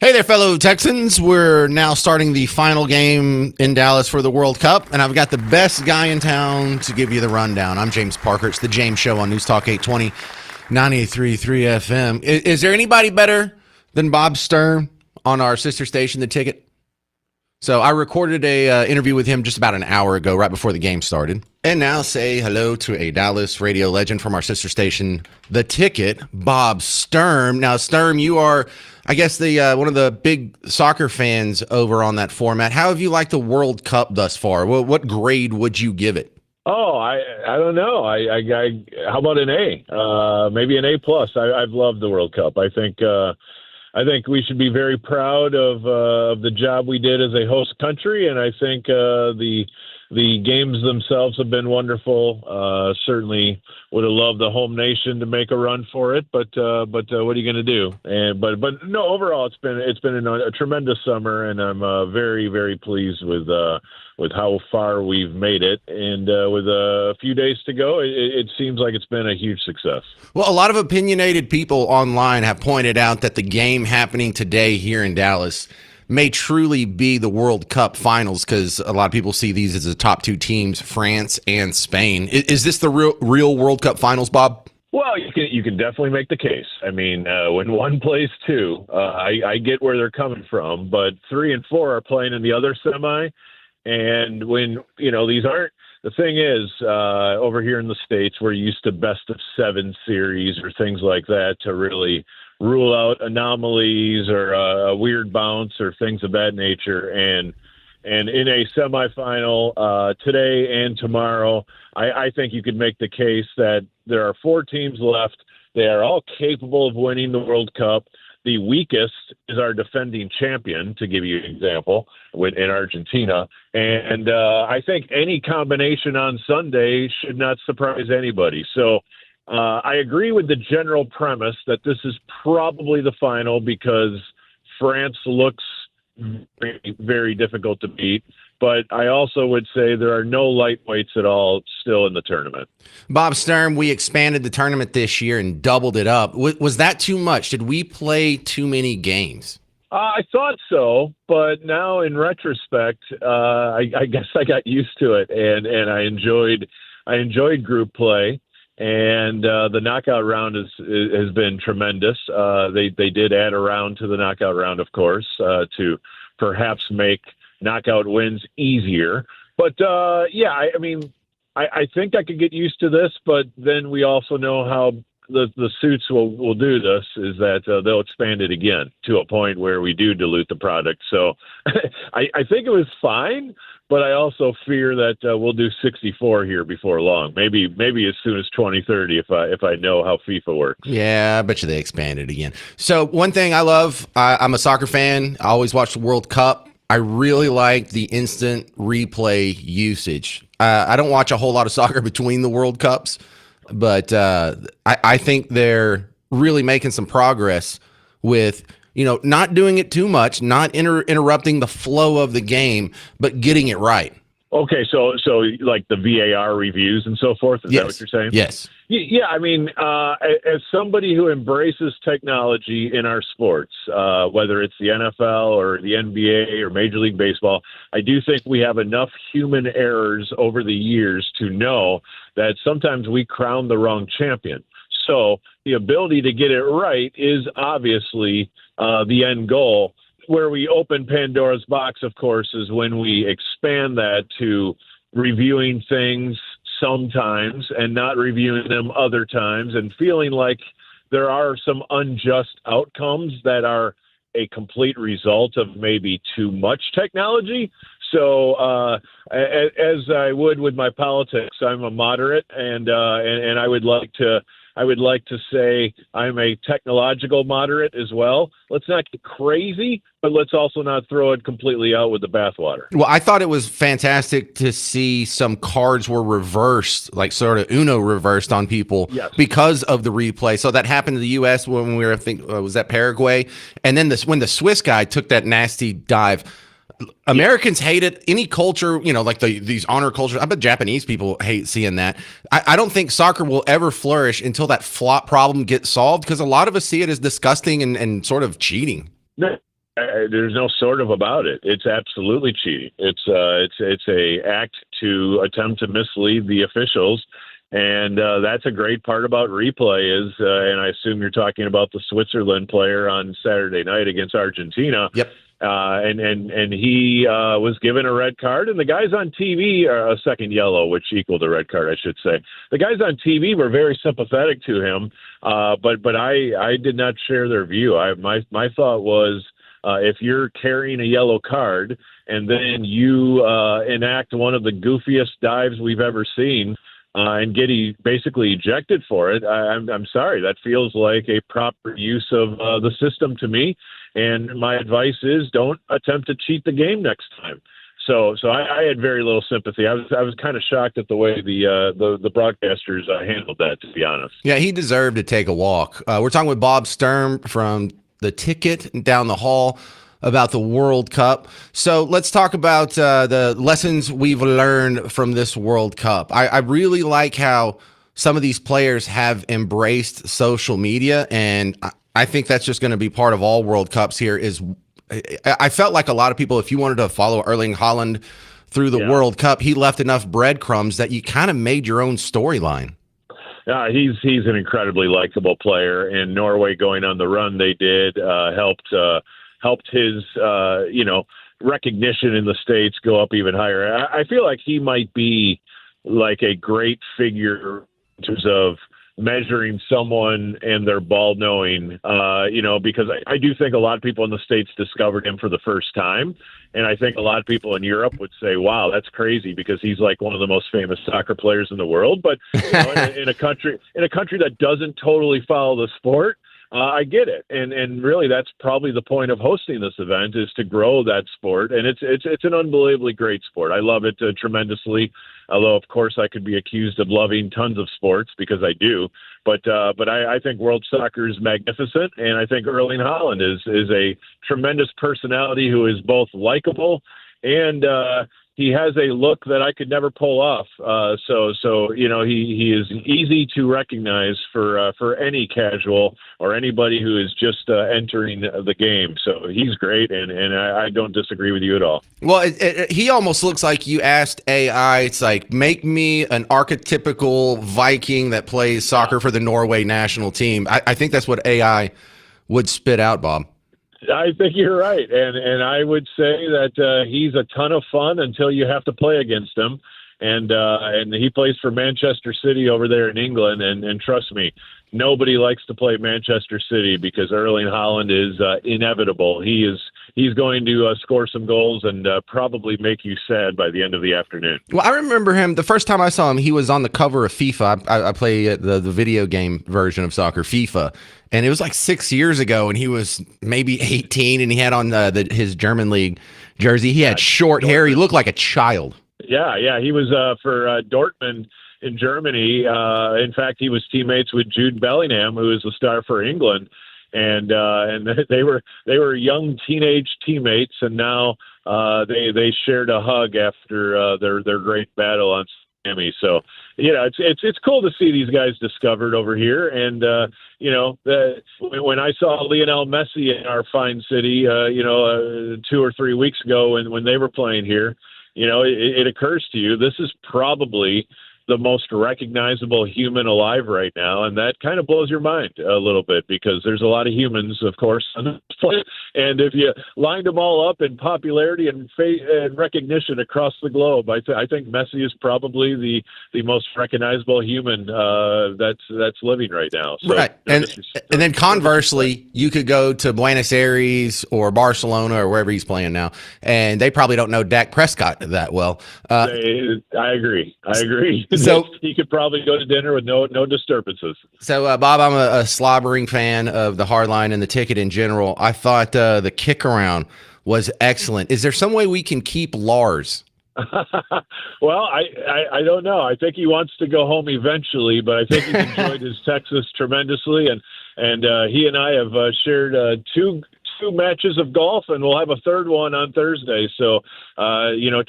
Hey there, fellow Texans. We're now starting the final game in Dallas for the World Cup, and I've got the best guy in town to give you the rundown. I'm James Parker. It's the James Show on News Talk 820, 93.3 FM. Is there anybody better than Bob Stern on our sister station, The Ticket? So I recorded a interview with him just about an hour ago, right before the game started. And now say hello to a Dallas radio legend from our sister station, The Ticket, Bob Sturm. Now, Sturm, you are, I guess, the one of the big soccer fans over on that format. How have you liked the World Cup thus far? What grade would you give it? Oh, I don't know. I how about an A? Maybe an A plus. I've loved the World Cup. I think we should be very proud of the job we did as a host country, and I think the games themselves have been wonderful. Certainly would have loved the home nation to make a run for it, but what are you going to do? And but no, overall it's been a tremendous summer, and I'm very, very pleased with how far we've made it. And with a few days to go, it seems like it's been a huge success. Well, a lot of opinionated people online have pointed out that the game happening today here in Dallas may truly be the World Cup finals, because a lot of people see these as the top two teams, France and Spain. Is this the real World Cup finals, Bob? Well, you can definitely make the case. I mean, when one plays two, I get where they're coming from, but 3 and 4 are playing in the other semi. And when, these aren't, the thing is, over here in the States, we're used to best of 7 series or things like that to really rule out anomalies or a weird bounce or things of that nature. And in a semifinal today and tomorrow, I think you could make the case that there are 4 teams left. They are all capable of winning the World Cup. The weakest is our defending champion, to give you an example, in Argentina. And I think any combination on Sunday should not surprise anybody. So I agree with the general premise that this is probably the final, because France looks very, very difficult to beat. But I also would say there are no lightweights at all still in the tournament. Bob Stern, we expanded the tournament this year and doubled it up. Was that too much? Did we play too many games? I thought so, but now in retrospect, I guess I got used to it, and I enjoyed group play. And the knockout round has been tremendous. They did add a round to the knockout round, of course, to perhaps make knockout wins easier. But I think I could get used to this. But then we also know how the suits will do this, is that they'll expand it again to a point where we do dilute the product. So I think it was fine. But I also fear that we'll do 64 here before long. Maybe as soon as 2030 if I know how FIFA works. Yeah, I bet you they expanded again. So one thing I love, I'm a soccer fan. I always watch the World Cup. I really like the instant replay usage. I don't watch a whole lot of soccer between the World Cups, but I think they're really making some progress with not doing it too much, not interrupting the flow of the game, but getting it right. Okay, so like the VAR reviews and so forth, is Yes. that what you're saying? Yes. Yeah, I mean, as somebody who embraces technology in our sports, whether it's the NFL or the NBA or Major League Baseball, I do think we have enough human errors over the years to know that sometimes we crown the wrong champion. So the ability to get it right is obviously the end goal. Where we open Pandora's box, of course, is when we expand that to reviewing things sometimes and not reviewing them other times, and feeling like there are some unjust outcomes that are a complete result of maybe too much technology. So as I would with my politics, I'm a moderate, and I would like to say I'm a technological moderate as well. Let's not get crazy, but let's also not throw it completely out with the bathwater. Well, I thought it was fantastic to see some cards were reversed, like sort of Uno reversed on people. Yes. Because of the replay. So that happened to the U.S. when we were, I think, was that Paraguay? And then when the Swiss guy took that nasty dive. Americans hate it. Any culture, like these honor cultures. I bet Japanese people hate seeing that. I don't think soccer will ever flourish until that flop problem gets solved, because a lot of us see it as disgusting and sort of cheating. No, There's no sort of about it. It's absolutely cheating. It's a act to attempt to mislead the officials, and that's a great part about replay. Is and I assume you're talking about the Switzerland player on Saturday night against Argentina. Yep. And he was given a red card, and the guys on TV are a second yellow, which equaled a red card, I should say. The guys on TV were very sympathetic to him, but I did not share their view. My thought was, if you're carrying a yellow card and then you enact one of the goofiest dives we've ever seen and get basically ejected for it, I'm sorry. That feels like a proper use of the system to me. And my advice is don't attempt to cheat the game next time. So I had very little sympathy. I was kind of shocked at the way the broadcasters handled that, to be honest. Yeah, he deserved to take a walk. We're talking with Bob Sturm from the Ticket down the hall about the World Cup. So let's talk about the lessons we've learned from this World Cup. I really like how some of these players have embraced social media, and I think that's just going to be part of all World Cups here. I felt like a lot of people, if you wanted to follow Erling Haaland through the World Cup, he left enough breadcrumbs that you kind of made your own storyline. He's an incredibly likable player, and Norway going on the run they did helped his recognition in the States go up even higher. I feel like he might be like a great figure in terms of measuring someone and their ball knowing, because I do think a lot of people in the States discovered him for the first time. And I think a lot of people in Europe would say, wow, that's crazy because he's like one of the most famous soccer players in the world. But in a country that doesn't totally follow the sport, I get it. And really, that's probably the point of hosting this event, is to grow that sport. And it's an unbelievably great sport. I love it tremendously. Although, of course, I could be accused of loving tons of sports because I do. But I think world soccer is magnificent. And I think Erling Haaland is a tremendous personality who is both likable and he has a look that I could never pull off. So he is easy to recognize for any casual or anybody who is just entering the game. So he's great, and I don't disagree with you at all. Well, he almost looks like you asked AI. It's like, make me an archetypical Viking that plays soccer for the Norway national team. I think that's what AI would spit out, Bob. I think you're right, and I would say that he's a ton of fun until you have to play against him, and he plays for Manchester City over there in England, and trust me, nobody likes to play Manchester City because Erling Haaland is inevitable. He's going to score some goals and probably make you sad by the end of the afternoon. Well, I remember him the first time I saw him. He was on the cover of FIFA. I play the video game version of soccer, FIFA. And it was like 6 years ago, and he was maybe 18, and he had on his German league jersey. He had short hair. He looked like a child. Yeah. He was for Dortmund in Germany. In fact, he was teammates with Jude Bellingham, who is the star for England. And they were young teenage teammates, and now they shared a hug after their great battle on Miami. So it's cool to see these guys discovered over here. And when I saw Lionel Messi in our fine city, 2 or 3 weeks ago, and when they were playing here, it occurs to you this is probably the most recognizable human alive right now, and that kind of blows your mind a little bit because there's a lot of humans, of course, on this planet, and if you lined them all up in popularity and recognition across the globe, I think Messi is probably the most recognizable human that's living right now. So, right, and then conversely, you could go to Buenos Aires or Barcelona or wherever he's playing now, and they probably don't know Dak Prescott that well. I agree. So he could probably go to dinner with no disturbances. So, Bob, I'm a slobbering fan of the hardline and the Ticket in general. I thought the kick around was excellent. Is there some way we can keep Lars? Well, I don't know. I think he wants to go home eventually, but I think he enjoyed his Texas tremendously, and he and I have shared two matches of golf, and we'll have a third one on Thursday. So,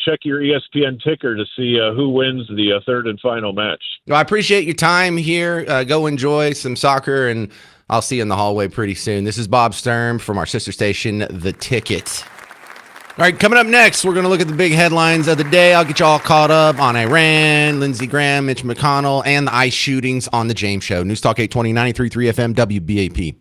check your ESPN ticker to see who wins the third and final match. Well, I appreciate your time here. Go enjoy some soccer and I'll see you in the hallway pretty soon. This is Bob Sturm from our sister station, The Ticket. All right, coming up next, we're going to look at the big headlines of the day. I'll get you all caught up on Iran, Lindsey Graham, Mitch McConnell, and the ICE shootings on The James Show. News Talk 820, 93.3 FM, WBAP.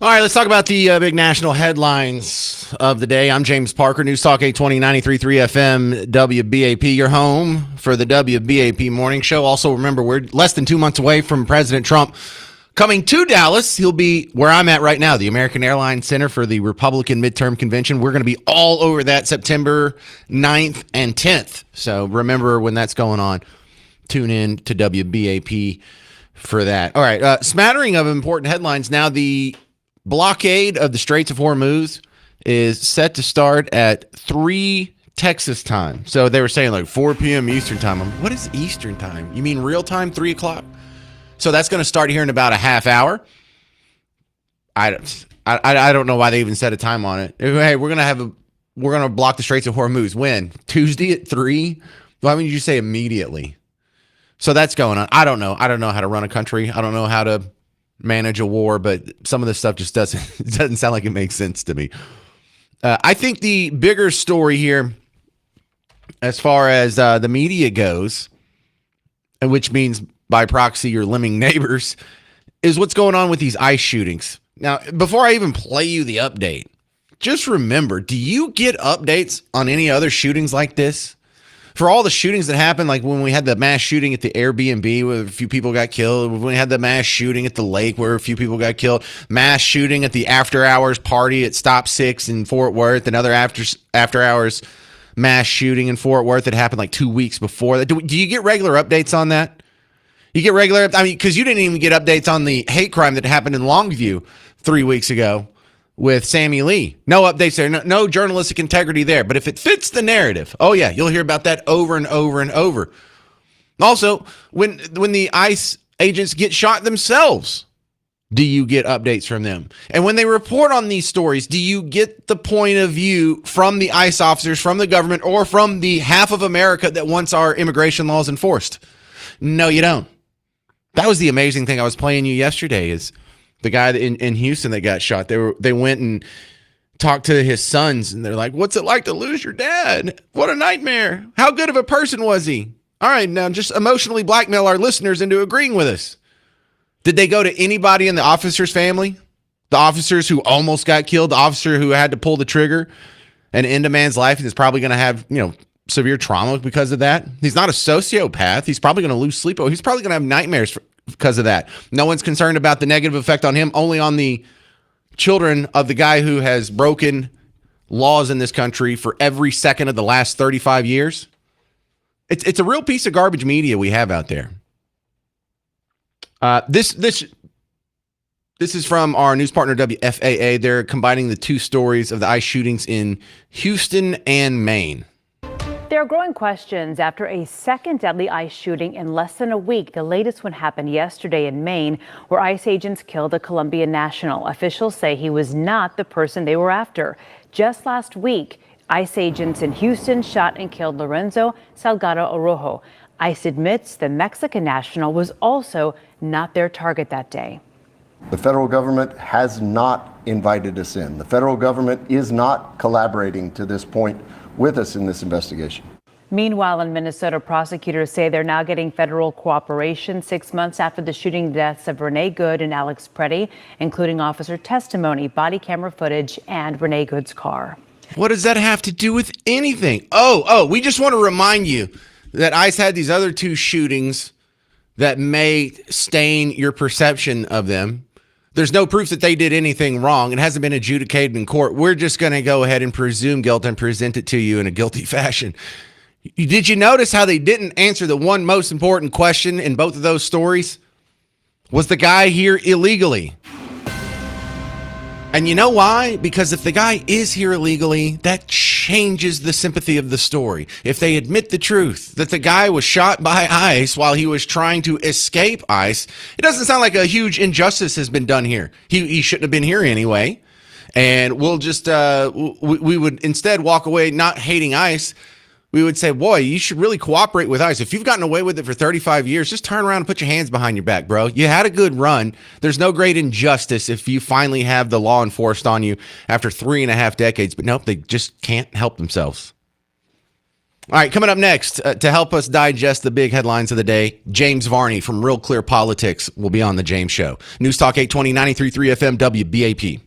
All right, let's talk about the big national headlines of the day. I'm James Parker, News Talk 820, 93.3 FM, WBAP, your home for the WBAP Morning Show. Also, remember, we're less than 2 months away from President Trump coming to Dallas. He'll be where I'm at right now, the American Airlines Center for the Republican Midterm Convention. We're going to be all over that September 9th and 10th. So remember when that's going on, tune in to WBAP for that. All right, smattering of important headlines. Now, the blockade of the Straits of Hormuz is set to start at 3 Texas time. So they were saying like 4 p.m. Eastern time. What is Eastern time? You mean real time, 3 o'clock? So that's going to start here in about a half hour. I don't know why they even set a time on it. Hey, we're going to block the Straits of Hormuz. When? Tuesday at 3? Why wouldn't you say immediately? So that's going on. I don't know. I don't know how to run a country. I don't know how to manage a war, but some of this stuff just doesn't sound like it makes sense to me. I think the bigger story here, as far as the media goes, which means by proxy your lemming neighbors, is what's going on with these ICE shootings. Now, before I even play you the update, just remember, do you get updates on any other shootings like this? For all the shootings that happened, like when we had the mass shooting at the Airbnb where a few people got killed, when we had the mass shooting at the lake where a few people got killed, mass shooting at the after hours party at Stop 6 in Fort Worth, another after hours mass shooting in Fort Worth that happened like 2 weeks before that. Do you get regular updates on that? You get regular, I mean, because you didn't even get updates on the hate crime that happened in Longview 3 weeks ago with Sammy Lee. No updates there, no journalistic integrity there. But if it fits the narrative, oh yeah, you'll hear about that over and over and over. Also, when the ICE agents get shot themselves, do you get updates from them? And when they report on these stories, do you get the point of view from the ICE officers, from the government, or from the half of America that wants our immigration laws enforced? No, you don't. That was the amazing thing I was playing you yesterday is the guy in Houston that got shot. They went and talked to his sons, and they're like, what's it like to lose your dad? What a nightmare. How good of a person was he? All right, now just emotionally blackmail our listeners into agreeing with us. Did they go to anybody in the officer's family? The officers who almost got killed, the officer who had to pull the trigger and end a man's life and is probably going to have, severe trauma because of that. He's not a sociopath. He's probably going to lose sleep. He's probably going to have nightmares because of that. No one's concerned about the negative effect on him, only on the children of the guy who has broken laws in this country for every second of the last 35 years. It's a real piece of garbage media we have out there. This is from our news partner WFAA. They're combining the two stories of the ICE shootings in Houston and Maine. There are growing questions after a second deadly ICE shooting in less than a week. The latest one happened yesterday in Maine, where ICE agents killed a Colombian national. Officials say he was not the person they were after. Just last week, ICE agents in Houston shot and killed Lorenzo Salgado Orojo. ICE admits the Mexican national was also not their target that day. The federal government has not invited us in. The federal government is not collaborating to this point with us in this investigation. Meanwhile, in Minnesota, prosecutors say they're now getting federal cooperation 6 months after the shooting deaths of Renee Good and Alex Preddy, including officer testimony, body camera footage, and Renee Good's car. What does that have to do with anything? Oh, we just want to remind you that ICE had these other 2 shootings that may stain your perception of them. There's no proof that they did anything wrong. It hasn't been adjudicated in court. We're just going to go ahead and presume guilt and present it to you in a guilty fashion. Did you notice how they didn't answer the one most important question in both of those stories? Was the guy here illegally? And you know why? Because if the guy is here illegally, that changes the sympathy of the story. If they admit the truth, that the guy was shot by ICE while he was trying to escape ICE, it doesn't sound like a huge injustice has been done here. He shouldn't have been here anyway. And we'll just, we would instead walk away not hating ICE. We would say, boy, you should really cooperate with ICE. If you've gotten away with it for 35 years, just turn around and put your hands behind your back, bro. You had a good run. There's no great injustice if you finally have the law enforced on you after 3.5 decades. But nope, they just can't help themselves. All right, coming up next to help us digest the big headlines of the day, James Varney from Real Clear Politics will be on The James Show. News Talk 820, 93.3 FM, WBAP.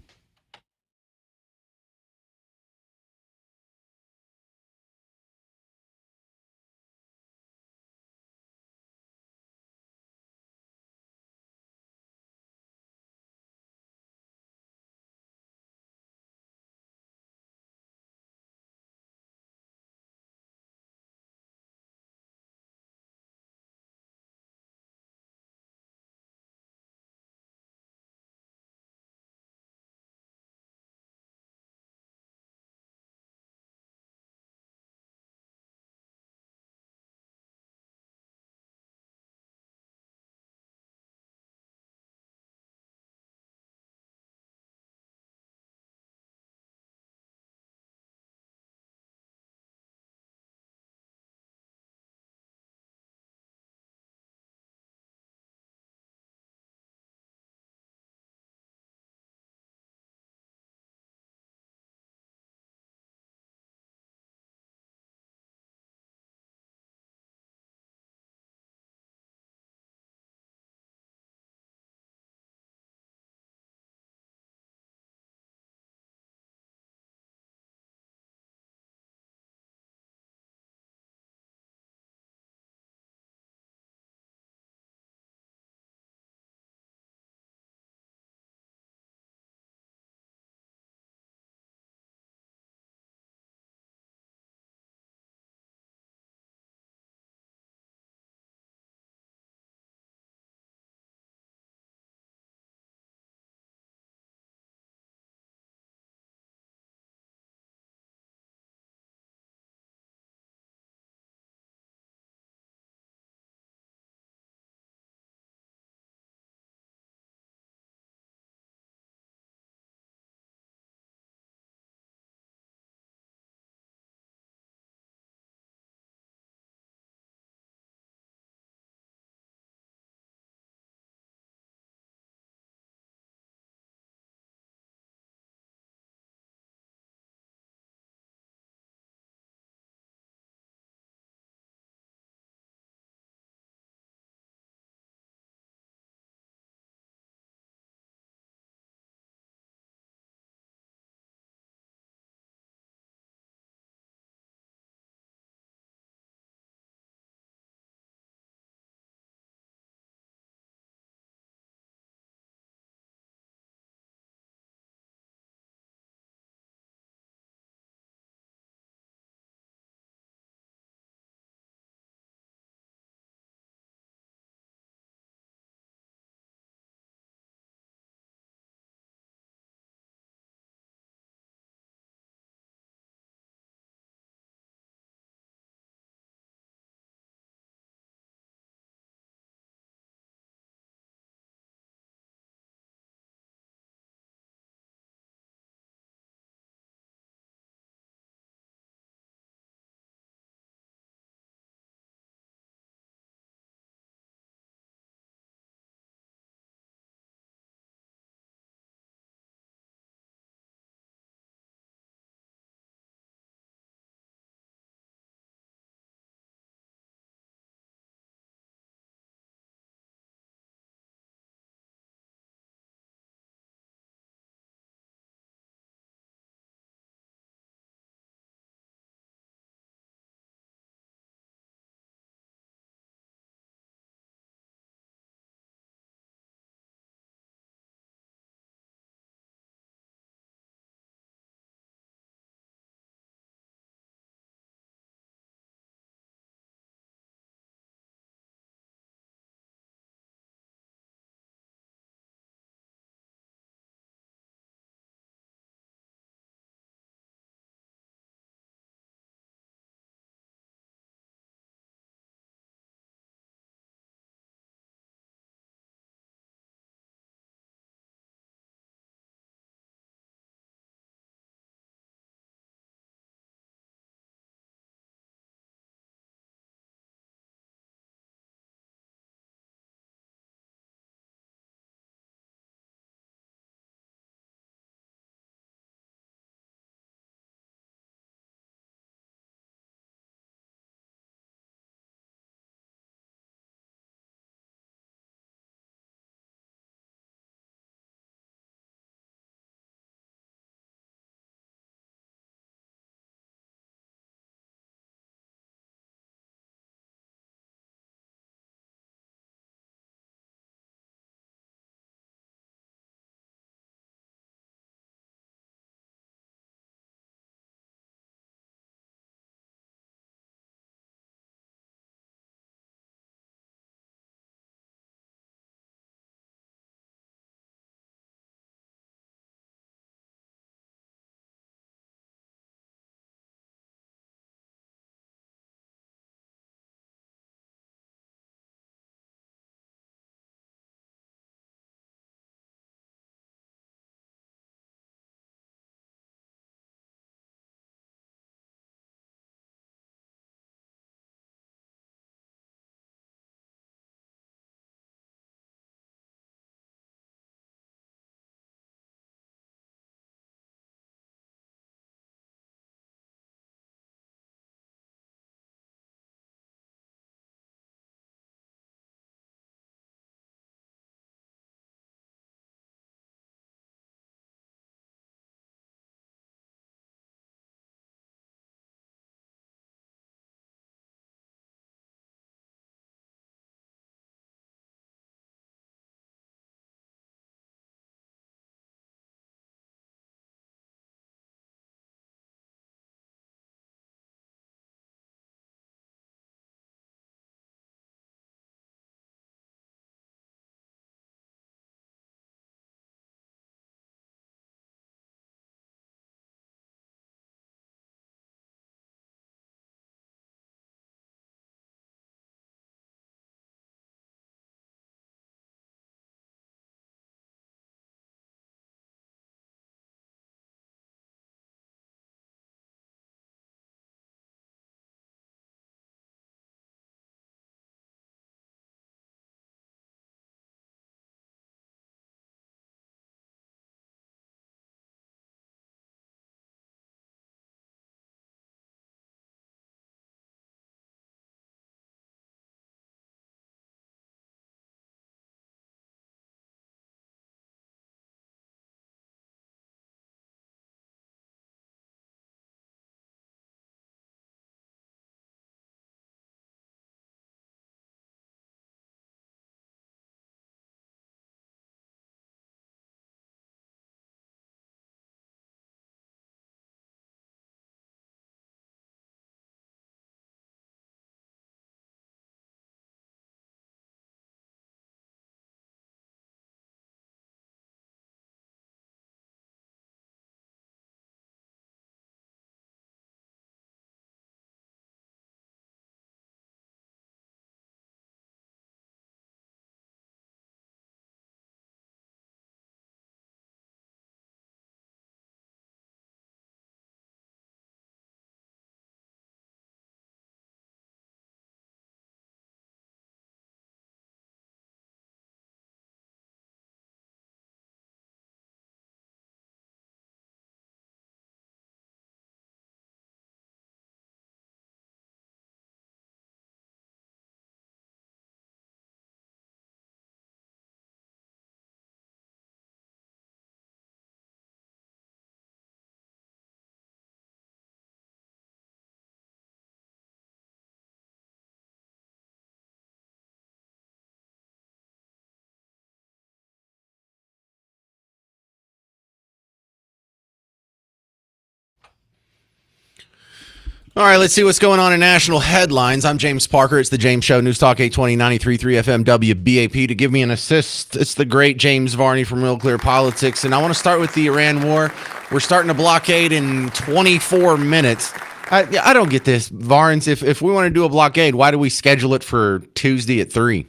All right, let's see what's going on in national headlines. I'm James Parker. It's the James Show, News Talk 820, 93.3 FM WBAP. To give me an assist, it's the great James Varney from Real Clear Politics. And I want to start with the Iran war. We're starting a blockade in 24 minutes. I don't get this, Varnes. If we want to do a blockade, why do we schedule it for Tuesday at 3?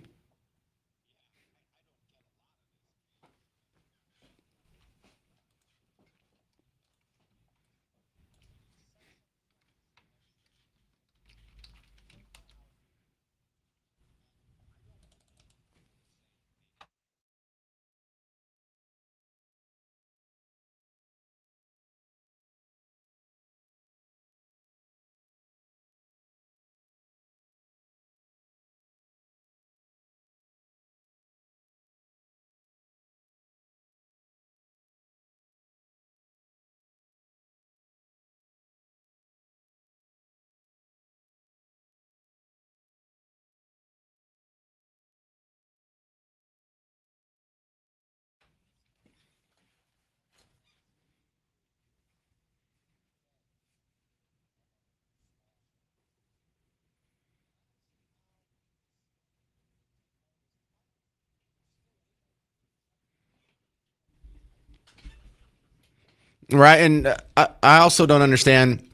Right. And I also don't understand,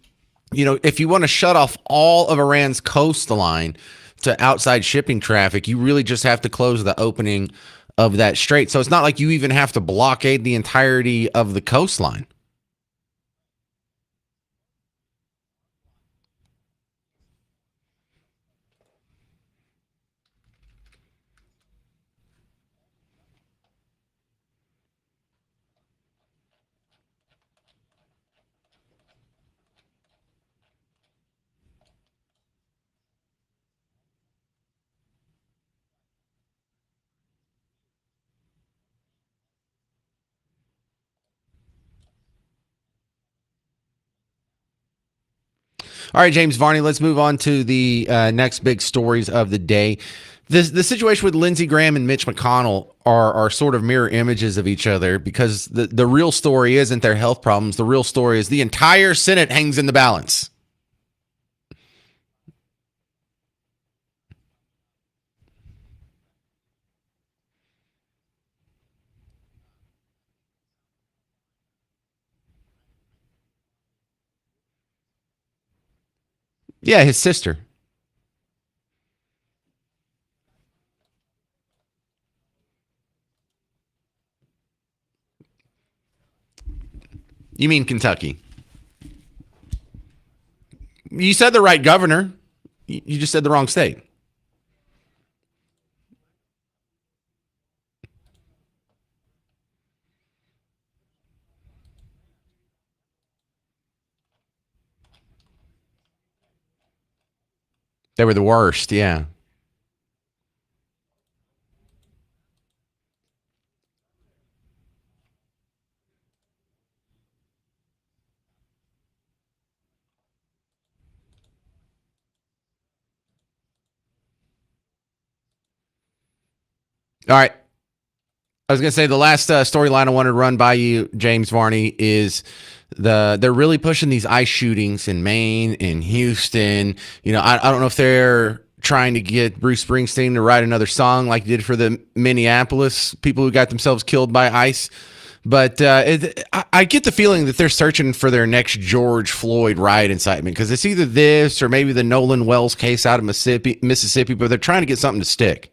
if you want to shut off all of Iran's coastline to outside shipping traffic, you really just have to close the opening of that strait. So it's not like you even have to blockade the entirety of the coastline. All right, James Varney, let's move on to the next big stories of the day. The situation with Lindsey Graham and Mitch McConnell are sort of mirror images of each other, because the real story isn't their health problems. The real story is the entire Senate hangs in the balance. Yeah, his sister. You mean Kentucky? You said the right governor. You just said the wrong state. They were the worst. Yeah. All right. I was going to say the last storyline I wanted to run by you, James Varney, is they're really pushing these ICE shootings in Maine, in Houston. I don't know if they're trying to get Bruce Springsteen to write another song like he did for the Minneapolis people who got themselves killed by ICE. But I get the feeling that they're searching for their next George Floyd riot incitement, because it's either this or maybe the Nolan Wells case out of Mississippi, but they're trying to get something to stick.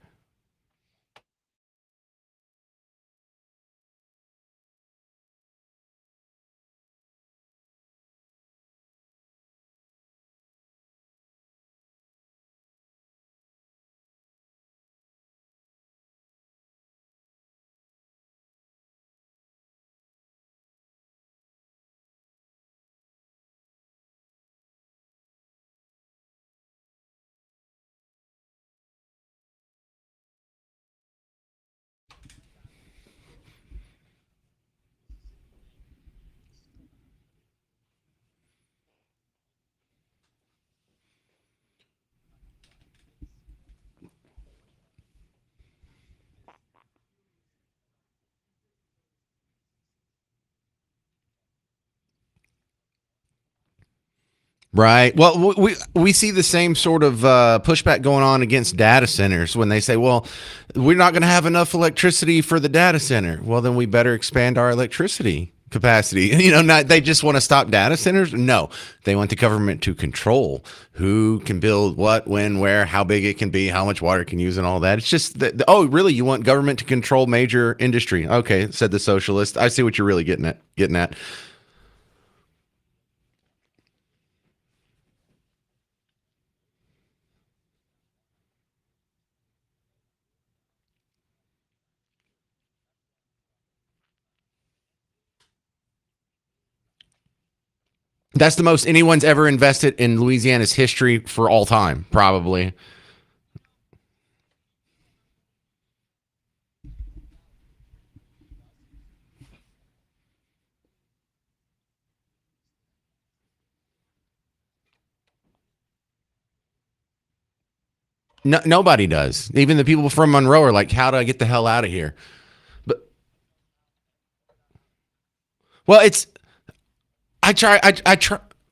Right. Well, we see the same sort of pushback going on against data centers when they say, "Well, we're not going to have enough electricity for the data center." Well, then we better expand our electricity capacity. Not they just want to stop data centers. No, they want the government to control who can build what, when, where, how big it can be, how much water it can use, and all that. It's just that. Oh, really? You want government to control major industry? Okay, said the socialist. I see what you're really getting at. Getting at. That's the most anyone's ever invested in Louisiana's history for all time, probably. No, nobody does. Even the people from Monroe are like, "How do I get the hell out of here?" But well, it's I try.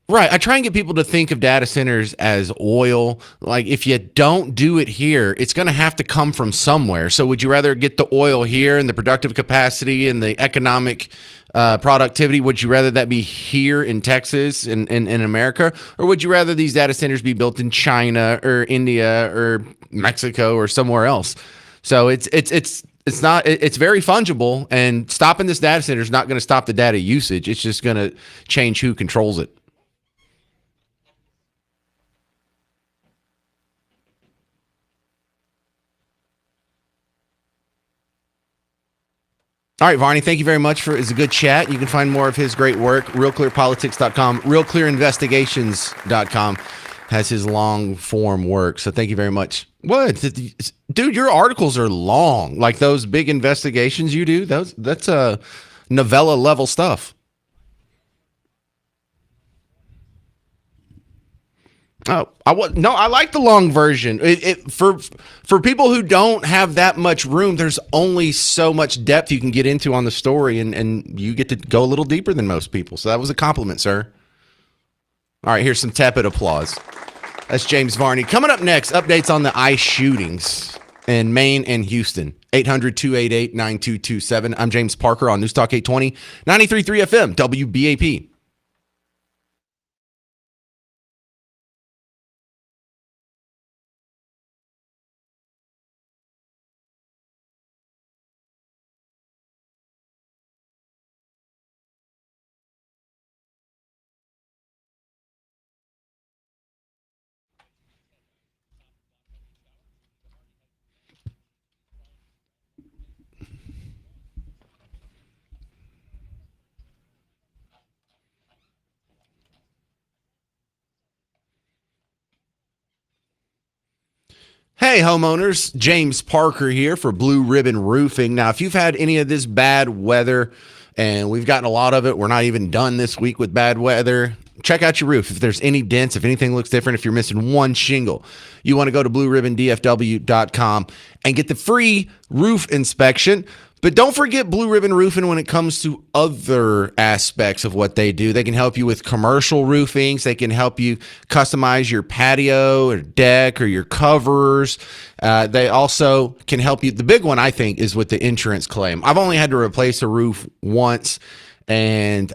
Right. I try and get people to think of data centers as oil. Like, if you don't do it here, it's going to have to come from somewhere. So, would you rather get the oil here and the productive capacity and the economic productivity? Would you rather that be here in Texas in America? Or would you rather these data centers be built in China or India or Mexico or somewhere else? So, it's not it's very fungible, and stopping this data center is not going to stop the data usage. It's just going to change who controls it. All right, Varney, thank you very much for it's a good chat. You can find more of his great work, realclearpolitics.com, realclearinvestigations.com has his long form work. So thank you very much. What? Dude, your articles are long. Like those big investigations you do, that's a novella level stuff. Oh, no. I like the long version. For people who don't have that much room, there's only so much depth you can get into on the story, and you get to go a little deeper than most people. So that was a compliment, sir. All right, here's some tepid applause. That's James Varney. Coming up next, updates on the ICE shootings in Maine and Houston. 800-288-9227. I'm James Parker on News Talk 820, 93.3 FM, WBAP. Hey, homeowners, James Parker here for Blue Ribbon Roofing. Now, if you've had any of this bad weather, and we've gotten a lot of it, we're not even done this week with bad weather. Check out your roof. If there's any dents, if anything looks different, if you're missing one shingle, you want to go to blueribbondfw.com and get the free roof inspection. But don't forget Blue Ribbon Roofing when it comes to other aspects of what they do. They can help you with commercial roofings. They can help you customize your patio or deck or your covers. They also can help you. The big one, I think, is with the insurance claim. I've only had to replace a roof once. And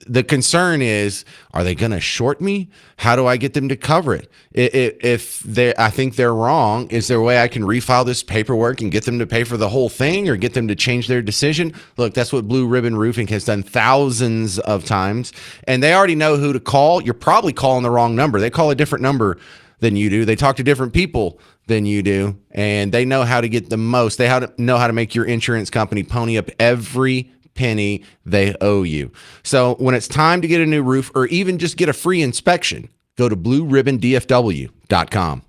the concern is, are they going to short me? How do I get them to cover it? If I think they're wrong, is there a way I can refile this paperwork and get them to pay for the whole thing or get them to change their decision? Look, that's what Blue Ribbon Roofing has done thousands of times, and they already know who to call. You're probably calling the wrong number. They call a different number than you do. They talk to different people than you do, and they know how to get the most. They know how to make your insurance company pony up every penny they owe you. So when it's time to get a new roof or even just get a free inspection, go to blueribbondfw.com.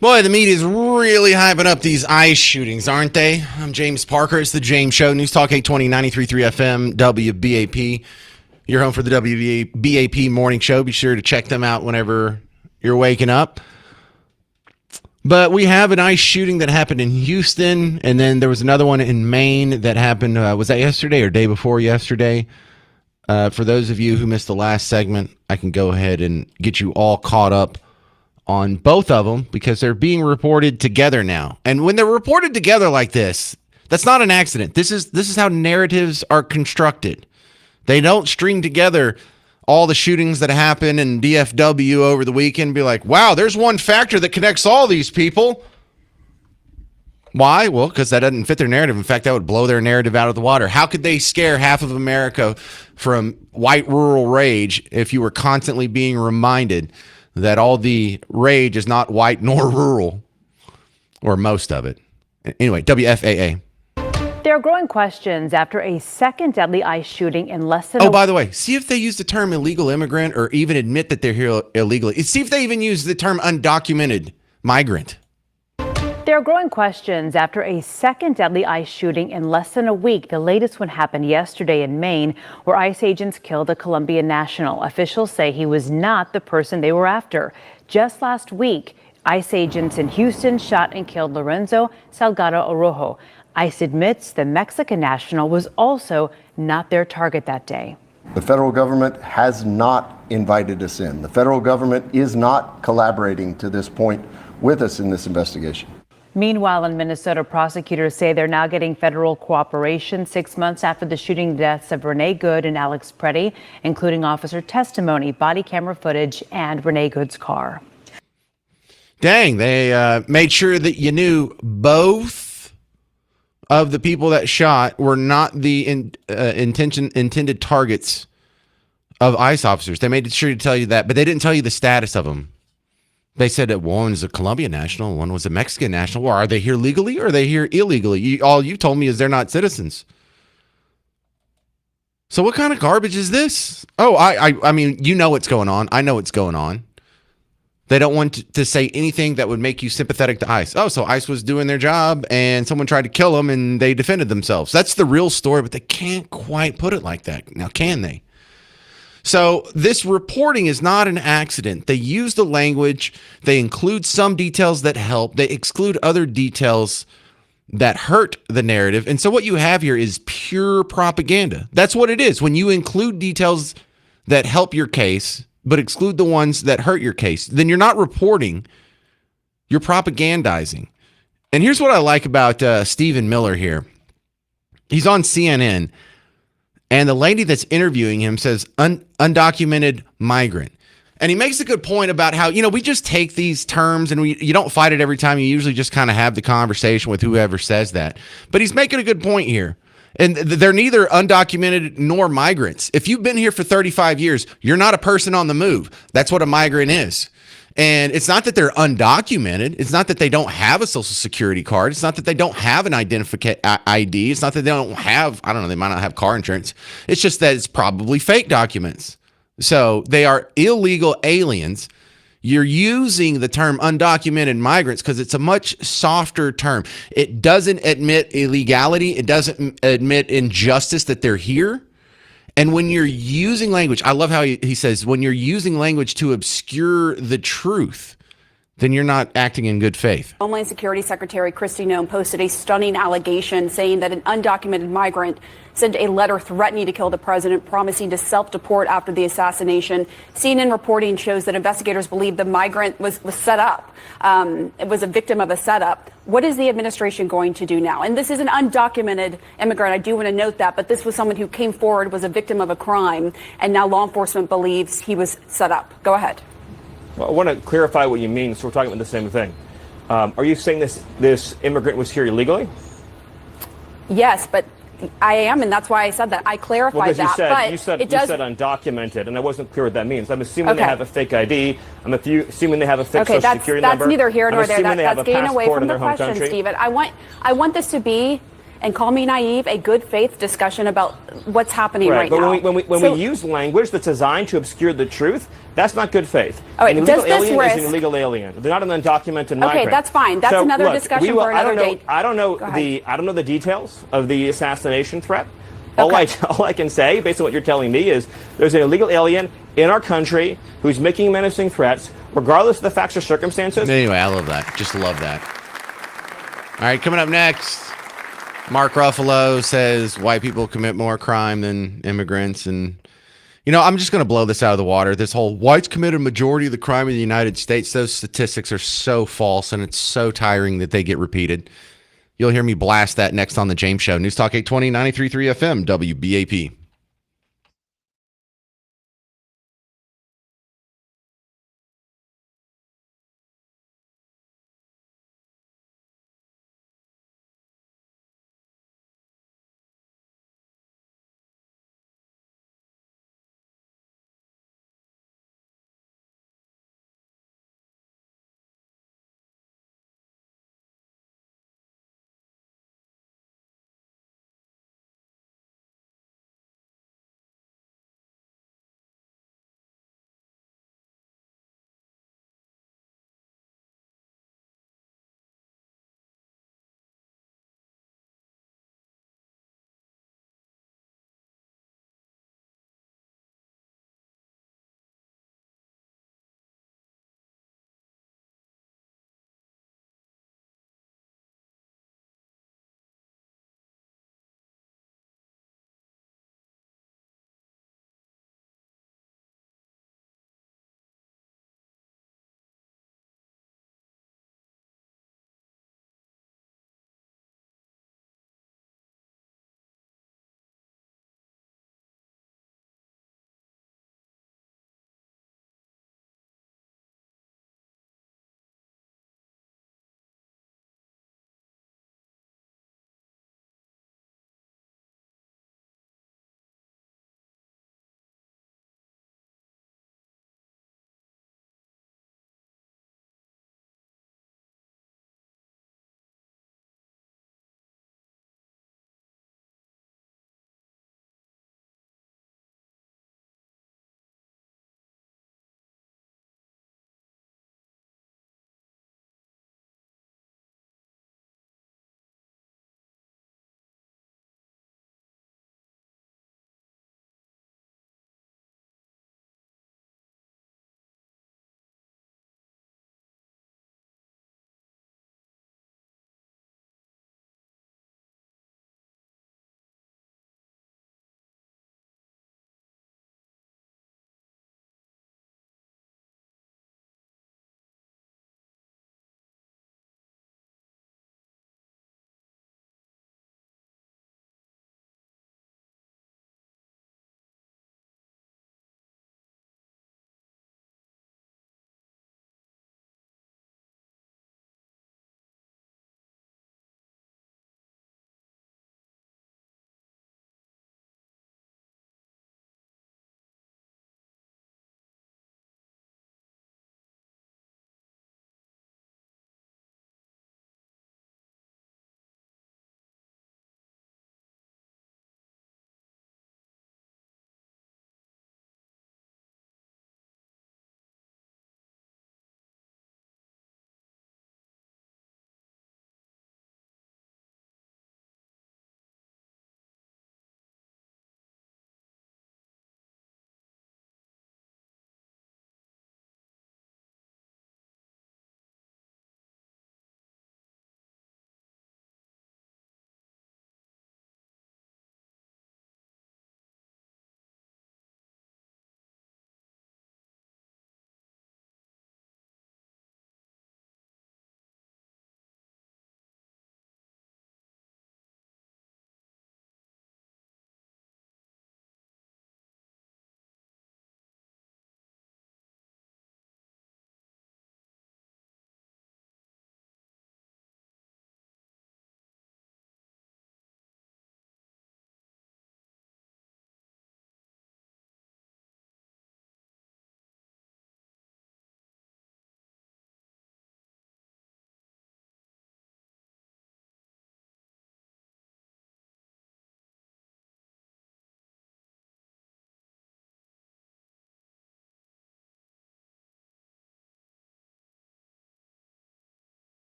Boy, the media's really hyping up these ICE shootings, aren't they? I'm James Parker. It's the James Show. News Talk 820, 93.3 FM, WBAP. You're home for the WBAP morning show. Be sure to check them out whenever you're waking up. But we have an ICE shooting that happened in Houston, and then there was another one in Maine that happened, was that yesterday or day before yesterday? For those of you who missed the last segment, I can go ahead and get you all caught up on both of them because they're being reported together now. And when they're reported together like this, that's not an accident. This is how narratives are constructed. They don't string together all the shootings that happen in DFW over the weekend and be like, wow, there's one factor that connects all these people. Why? Well, because that doesn't fit their narrative. In fact, that would blow their narrative out of the water. How could they scare half of America from white rural rage if you were constantly being reminded that all the rage is not white nor rural, or most of it? Anyway, WFAA. There are growing questions after a second deadly ICE shooting in less than by the way, see if they use the term illegal immigrant or even admit that they're here illegally. See if they even use the term undocumented migrant. There are growing questions after a second deadly ICE shooting in less than a week. The latest one happened yesterday in Maine, where ICE agents killed a Colombian national. Officials say he was not the person they were after. Just last week, ICE agents in Houston shot and killed Lorenzo Salgado Orojo. ICE admits the Mexican national was also not their target that day. The federal government has not invited us in. The federal government is not collaborating to this point with us in this investigation. Meanwhile, in Minnesota, prosecutors say they're now getting federal cooperation 6 months after the shooting deaths of Renee Good and Alex Preddy, including officer testimony, body camera footage, and Renee Good's car. Dang, they made sure that you knew both of the people that shot were not the intended targets of ICE officers. They made sure to tell you that, but they didn't tell you the status of them. They said that one was a Colombian national, one was a Mexican national. Well, are they here legally or are they here illegally? All you told me is they're not citizens. So what kind of garbage is this? Oh, I mean, you know what's going on. I know what's going on. They don't want to say anything that would make you sympathetic to ICE. Oh, so ICE was doing their job and someone tried to kill them and they defended themselves. That's the real story, but they can't quite put it like that. Now, can they? So this reporting is not an accident. They use the language. They include some details that help. They exclude other details that hurt the narrative. And so what you have here is pure propaganda. That's what it is. When you include details that help your case, but exclude the ones that hurt your case, then you're not reporting, you're propagandizing. And here's what I like about Stephen Miller here. He's on CNN. And the lady that's interviewing him says undocumented migrant. And he makes a good point about how, we just take these terms and you don't fight it every time. You usually just kind of have the conversation with whoever says that. But he's making a good point here. And they're neither undocumented nor migrants. If you've been here for 35 years, you're not a person on the move. That's what a migrant is. And it's not that they're undocumented. It's not that they don't have a social security card. It's not that they don't have an identification ID. It's not that they don't have, they might not have car insurance. It's just that it's probably fake documents. So they are illegal aliens. You're using the term undocumented migrants because it's a much softer term. It doesn't admit illegality. It doesn't admit injustice that they're here. And when you're using language, I love how he says, when you're using language to obscure the truth, then you're not acting in good faith. Homeland Security Secretary Kristi Noem posted a stunning allegation saying that an undocumented migrant sent a letter threatening to kill the president, promising to self-deport after the assassination. CNN reporting shows that investigators believe the migrant was set up. It was a victim of a setup. What is the administration going to do now? And this is an undocumented immigrant. I do want to note that, but this was someone who came forward, was a victim of a crime, and now law enforcement believes he was set up. Go ahead. Well, I want to clarify what you mean, so we're talking about the same thing. Are you saying this immigrant was here illegally? Yes, but I am, and that's why I said that. I clarified that. You said undocumented, and I wasn't clear what that means. I'm assuming they have a fake ID. I'm assuming they have a fake social security number. That's neither here nor there. That's getting away from the question, Stephen. I want this to be and call me naive, a good faith discussion about what's happening right but now. when we use language that's designed to obscure the truth, that's not good faith. All right, An does illegal this alien risk... is an illegal alien. They're not an undocumented migrant. Okay, that's fine. That's so, another look, discussion for another day. I don't know the details of the assassination threat. All I can say, based on what you're telling me, is there's an illegal alien in our country who's making menacing threats, regardless of the facts or circumstances. Anyway, I love that. Just love that. All right, coming up next, Mark Ruffalo says white people commit more crime than immigrants. And, you know, I'm just going to blow this out of the water. This whole whites commit a majority of the crime in the United States, those statistics are so false, and it's so tiring that they get repeated. You'll hear me blast that next on The James Show. News Talk 820, 93.3 FM, WBAP.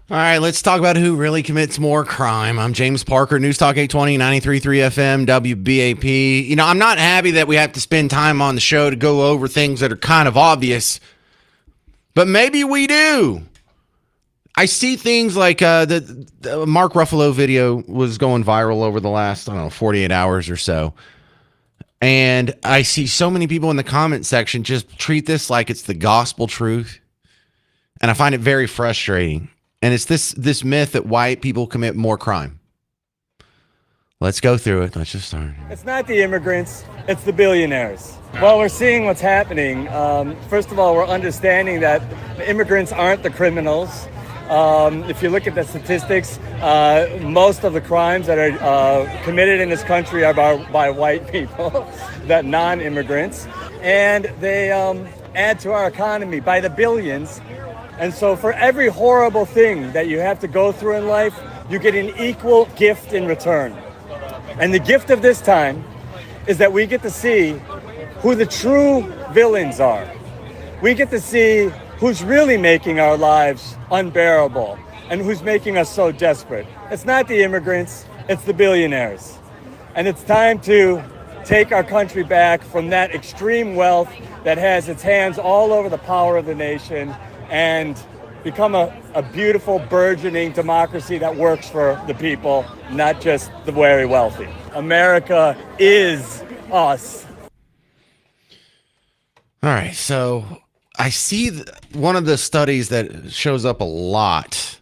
All right, let's talk about who really commits more crime. I'm James Parker, News Talk 820, 93.3 FM, WBAP. You know, I'm not happy that we have to spend time on the show to go over things that are kind of obvious, but maybe we do. I see things like the Mark Ruffalo video was going viral over the last, 48 hours or so. And I see so many people in the comment section just treat this like it's the gospel truth. And I find it very frustrating. And it's this myth that white people commit more crime. Let's go through it. Let's just start. It's not the immigrants, it's the billionaires. Well, we're seeing what's happening. First of all, we're understanding that the immigrants aren't the criminals. If you look at the statistics, most of the crimes that are committed in this country are by white people, that non-immigrants. And they add to our economy by the billions. And so for every horrible thing that you have to go through in life, you get an equal gift in return. And the gift of this time is that we get to see who the true villains are. We get to see who's really making our lives unbearable and who's making us so desperate. It's not the immigrants, it's the billionaires. And it's time to take our country back from that extreme wealth that has its hands all over the power of the nation and become a beautiful, burgeoning democracy that works for the people, not just the very wealthy. America is us. All right, so I see one of the studies that shows up a lot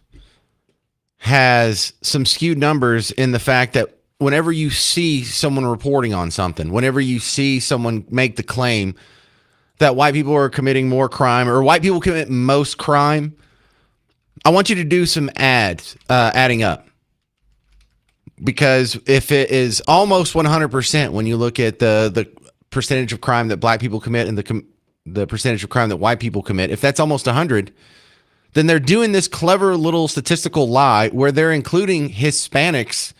has some skewed numbers in the fact that whenever you see someone reporting on something, whenever you see someone make the claim that white people are committing more crime or white people commit most crime, I want you to do some adding up. Because if it is almost 100% when you look at the percentage of crime that black people commit and the percentage of crime that white people commit, if that's almost 100, then they're doing this clever little statistical lie where they're including Hispanics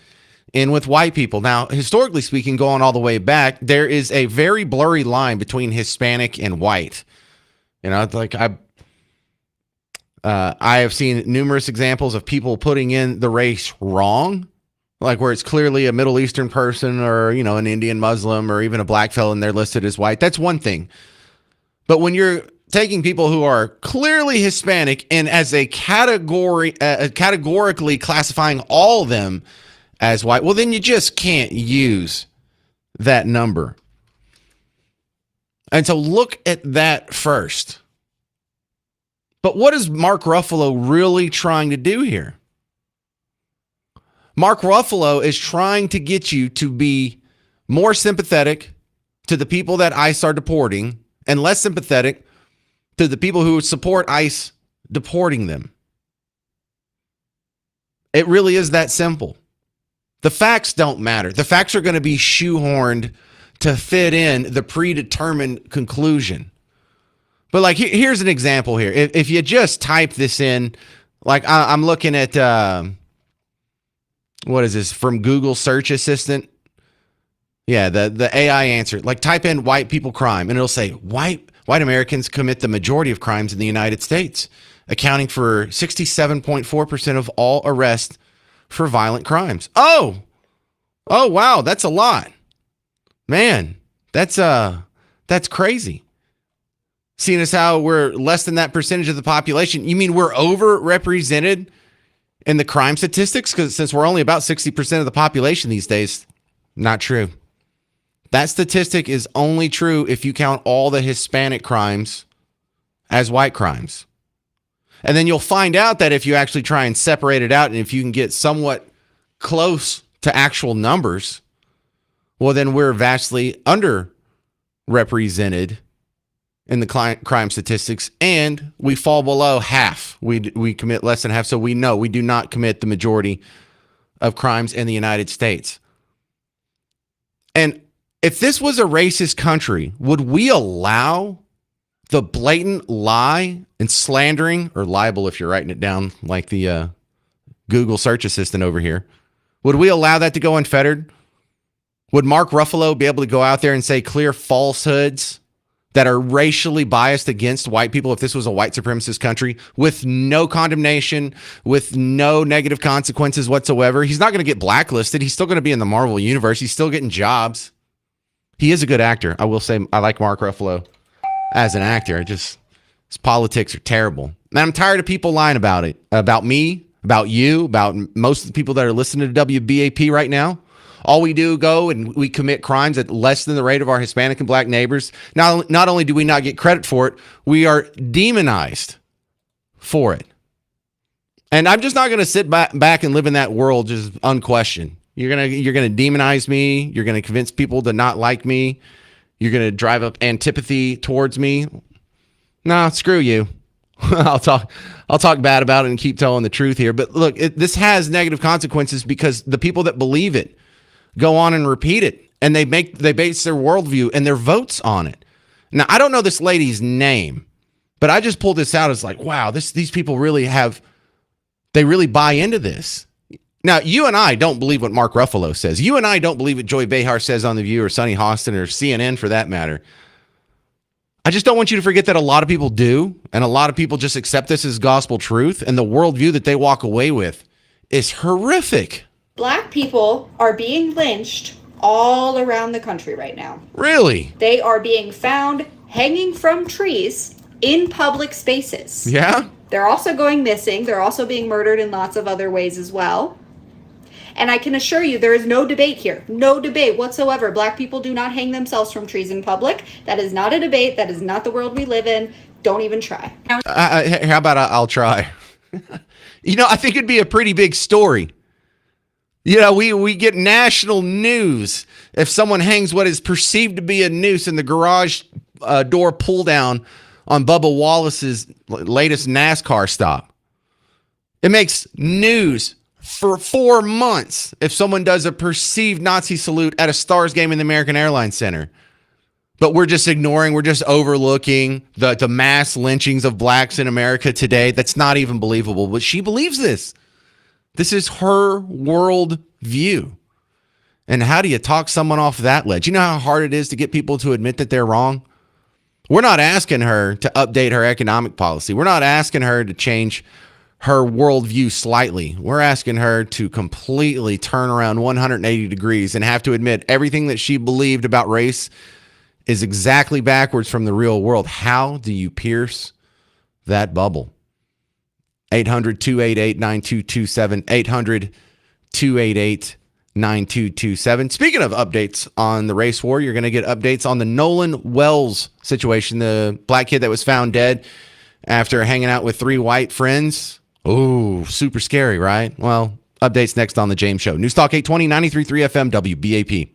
in with white people. Now, historically speaking, going all the way back, there is a very blurry line between Hispanic and white. You know, like I have seen numerous examples of people putting in the race wrong, like where it's clearly a Middle Eastern person or, you know, an Indian Muslim or even a black fellow and they're listed as white. That's one thing. But when you're taking people who are clearly Hispanic and as a categorically classifying all of them as white, well, then you just can't use that number. And so look at that first. But what is Mark Ruffalo really trying to do here? Mark Ruffalo is trying to get you to be more sympathetic to the people that ICE are deporting and less sympathetic to the people who support ICE deporting them. It really is that simple. The facts don't matter. The facts are going to be shoehorned to fit in the predetermined conclusion. But like, here's an example here. If you just type this in, like I'm looking at, what is this, from Google Search Assistant? Yeah, the AI answer. Like type in white people crime, and it'll say white Americans commit the majority of crimes in the United States, accounting for 67.4% of all arrests for violent crimes. Oh, wow, that's a lot. Man, that's crazy. Seeing as how we're less than that percentage of the population, you mean we're overrepresented in the crime statistics? Because since we're only about 60% of the population these days, not true. That statistic is only true if you count all the Hispanic crimes as white crimes. And then you'll find out that if you actually try and separate it out and if you can get somewhat close to actual numbers, well, then we're vastly underrepresented in the crime statistics, and we fall below half. We commit less than half, so we know we do not commit the majority of crimes in the United States. And if this was a racist country, would we allow the blatant lie and slandering, or libel if you're writing it down like the Google search assistant over here, would we allow that to go unfettered? Would Mark Ruffalo be able to go out there and say clear falsehoods that are racially biased against white people if this was a white supremacist country with no condemnation, with no negative consequences whatsoever. He's not going to get blacklisted. He's still going to be in the Marvel universe. He's still getting jobs. He is a good actor. I will say I like Mark Ruffalo as an actor. His politics are terrible. And I'm tired of people lying about it, about me, about you, about most of the people that are listening to WBAP right now. All we do go and we commit crimes at less than the rate of our Hispanic and black neighbors. Not only do we not get credit for it, we are demonized for it. And I'm just not going to sit back and live in that world just unquestioned. You're gonna demonize me. You're gonna convince people to not like me. You're gonna drive up antipathy towards me. Nah, screw you. I'll talk bad about it and keep telling the truth here. But look, this has negative consequences because the people that believe it go on and repeat it, and they base their worldview and their votes on it. Now, I don't know this lady's name, but I just pulled this out as like, wow, these people really buy into this. Now, you and I don't believe what Mark Ruffalo says. You and I don't believe what Joy Behar says on The View or Sonny Hostin or CNN for that matter. I just don't want you to forget that a lot of people do, and a lot of people just accept this as gospel truth, and the worldview that they walk away with is horrific. Black people are being lynched all around the country right now. Really? They are being found hanging from trees in public spaces. Yeah? They're also going missing. They're also being murdered in lots of other ways as well. And I can assure you there is no debate here. No debate whatsoever. Black people do not hang themselves from trees in public. That is not a debate. That is not the world we live in. Don't even try. How about I'll try? I think it'd be a pretty big story. We get national news if someone hangs what is perceived to be a noose in the garage door pull down on Bubba Wallace's latest NASCAR stop. It makes news for 4 months if someone does a perceived Nazi salute at a Stars game in the American Airlines Center. But we're just ignoring, we're just overlooking the mass lynchings of blacks in America today. That's not even believable, but she believes this. This is her world view. And how do you talk someone off that ledge? You know how hard it is to get people to admit that they're wrong? We're not asking her to update her economic policy. We're not asking her to change her worldview slightly. We're asking her to completely turn around 180 degrees and have to admit everything that she believed about race is exactly backwards from the real world. How do you pierce that bubble? 800-288-9227, 800-288-9227. Speaking of updates on the race war, you're going to get updates on the Nolan Wells situation, the black kid that was found dead after hanging out with 3 white friends. Oh, super scary, right? Well, updates next on The James Show. News Talk 820, 93.3 FM, WBAP.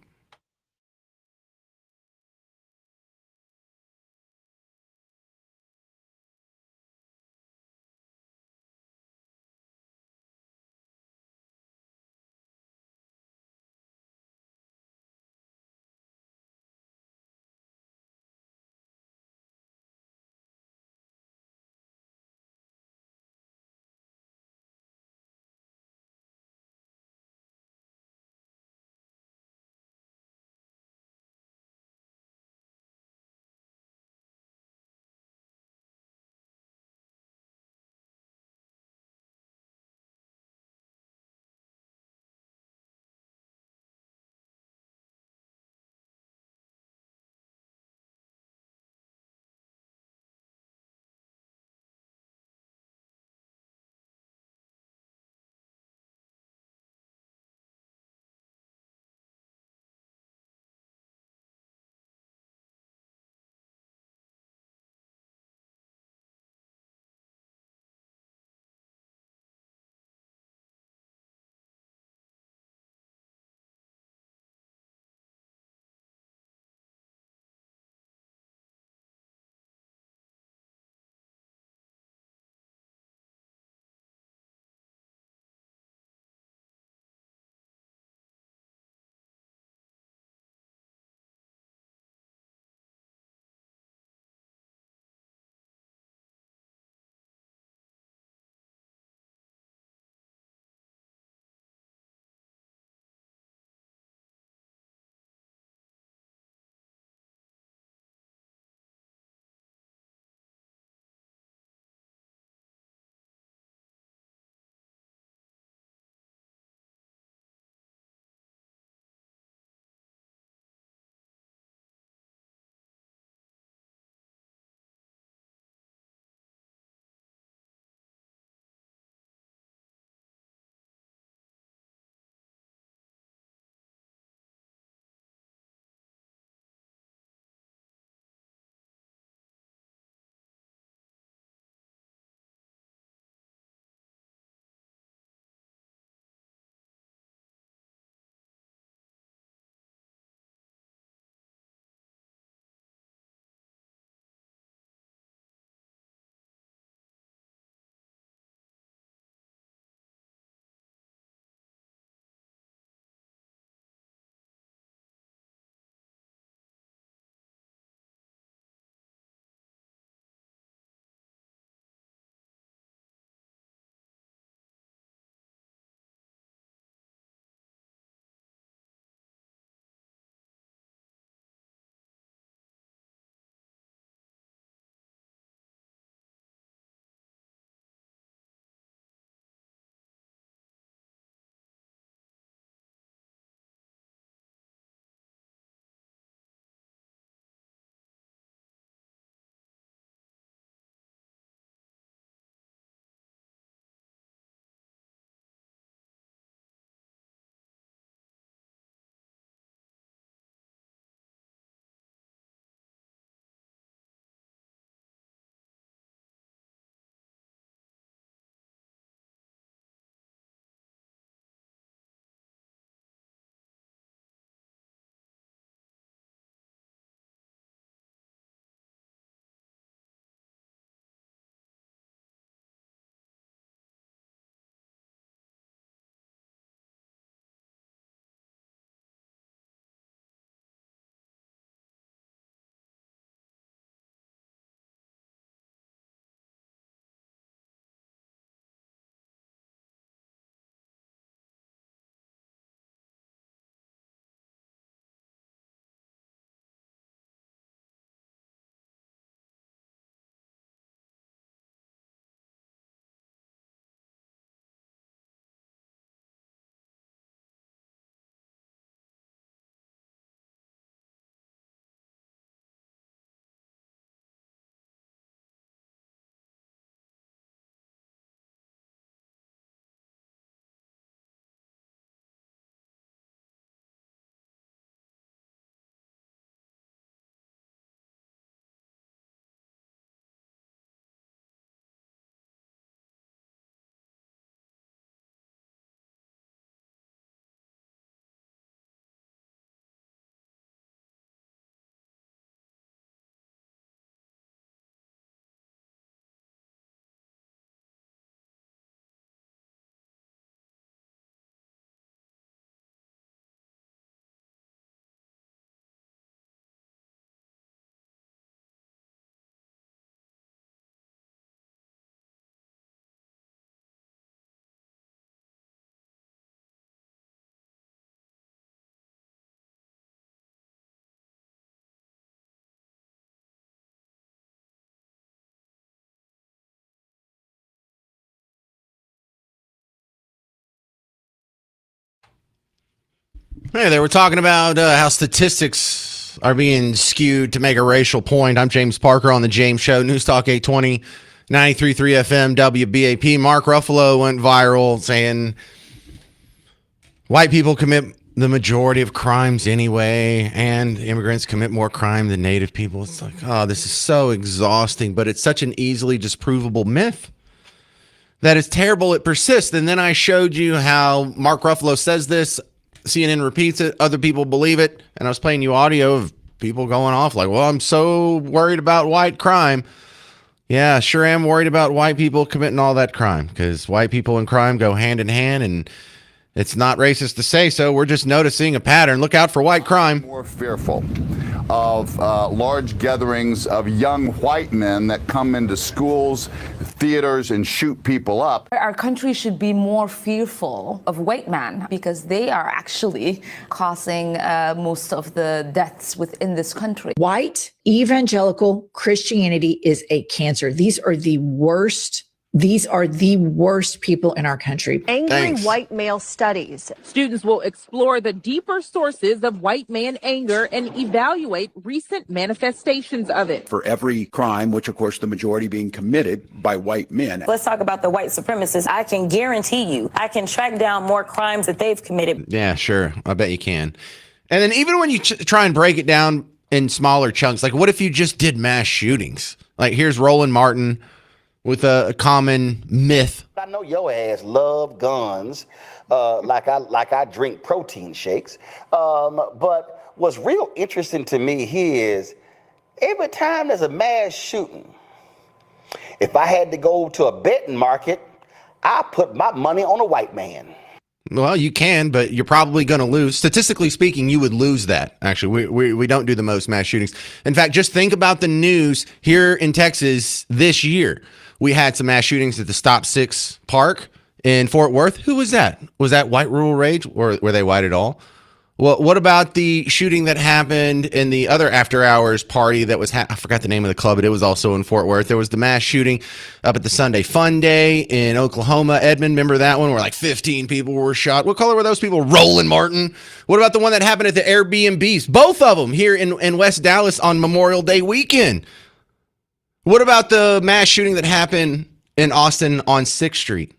Hey, they were talking about how statistics are being skewed to make a racial point. I'm James Parker on the James Show, News Talk 820, 93.3 FM, WBAP. Mark Ruffalo went viral saying white people commit the majority of crimes anyway, and immigrants commit more crime than native people. It's like, oh, this is so exhausting, but it's such an easily disprovable myth that it's terrible it persists. And then I showed you how Mark Ruffalo says this, CNN repeats it, other people believe it, and I was playing you audio of people going off like, well, I'm so worried about white crime. Yeah, sure am worried about white people committing all that crime, because white people and crime go hand in hand, and it's not racist to say so. We're just noticing a pattern. Look out for white crime. More fearful of large gatherings of young white men that come into schools, theaters, and shoot people up. Our country should be more fearful of white men because they are actually causing most of the deaths within this country. White evangelical Christianity is a cancer. These are the worst people in our country. Angry white male studies. Students will explore the deeper sources of white man anger and evaluate recent manifestations of it. For every crime, which of course the majority being committed by white men. Let's talk about the white supremacists. I can guarantee you, I can track down more crimes that they've committed. Yeah, sure. I bet you can. And then even when you try and break it down in smaller chunks, like what if you just did mass shootings? Like here's Roland Martin with a common myth. I know your ass love guns, like I drink protein shakes. But what's real interesting to me here is every time there's a mass shooting, if I had to go to a betting market, I put my money on a white man. Well, you can, but you're probably going to lose. Statistically speaking, you would lose that. Actually, we don't do the most mass shootings. In fact, just think about the news here in Texas this year. We had some mass shootings at the Stop 6 Park in Fort Worth. Who was that? Was that white rural rage, or were they white at all? Well, what about the shooting that happened in the other after hours party that was, I forgot the name of the club, but it was also in Fort Worth. There was the mass shooting up at the Sunday Fun Day in Oklahoma. Edmond, remember that one where like 15 people were shot? What color were those people? Roland Martin. What about the one that happened at the Airbnbs? Both of them here in West Dallas on Memorial Day weekend. What about the mass shooting that happened in Austin on 6th Street?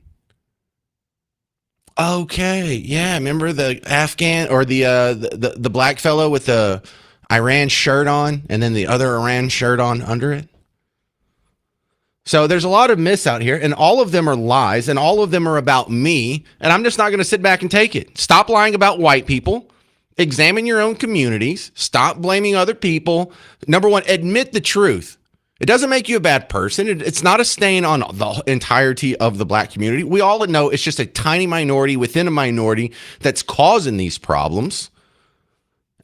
Okay, yeah, remember the Afghan or the black fellow with the Iran shirt on and then the other Iran shirt on under it? So there's a lot of myths out here, and all of them are lies, and all of them are about me, and I'm just not going to sit back and take it. Stop lying about white people. Examine your own communities. Stop blaming other people. Number one, admit the truth. It doesn't make you a bad person. It's not a stain on the entirety of the black community. We all know it's just a tiny minority within a minority that's causing these problems.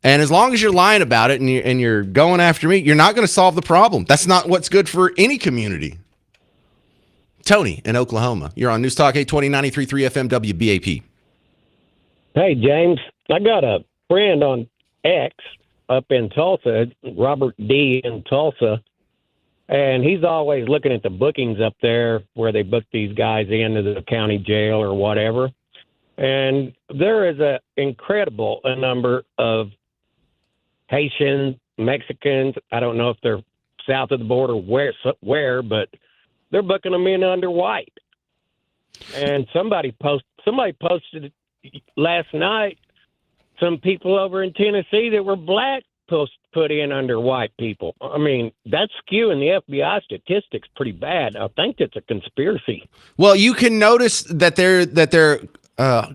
And as long as you're lying about it and you're going after me, you're not going to solve the problem. That's not what's good for any community. Tony in Oklahoma, you're on News Talk 820, 93.3 FM WBAP. Hey, James, I got a friend on X up in Tulsa, Robert D. in Tulsa. And he's always looking at the bookings up there where they book these guys into the county jail or whatever. And there is an incredible number of Haitians, Mexicans. I don't know if they're south of the border, where, but they're booking them in under white. And somebody posted last night some people over in Tennessee that were black put in under white people. I mean, that's skewing the FBI statistics pretty bad. I think that's a conspiracy. Well, you can notice that they're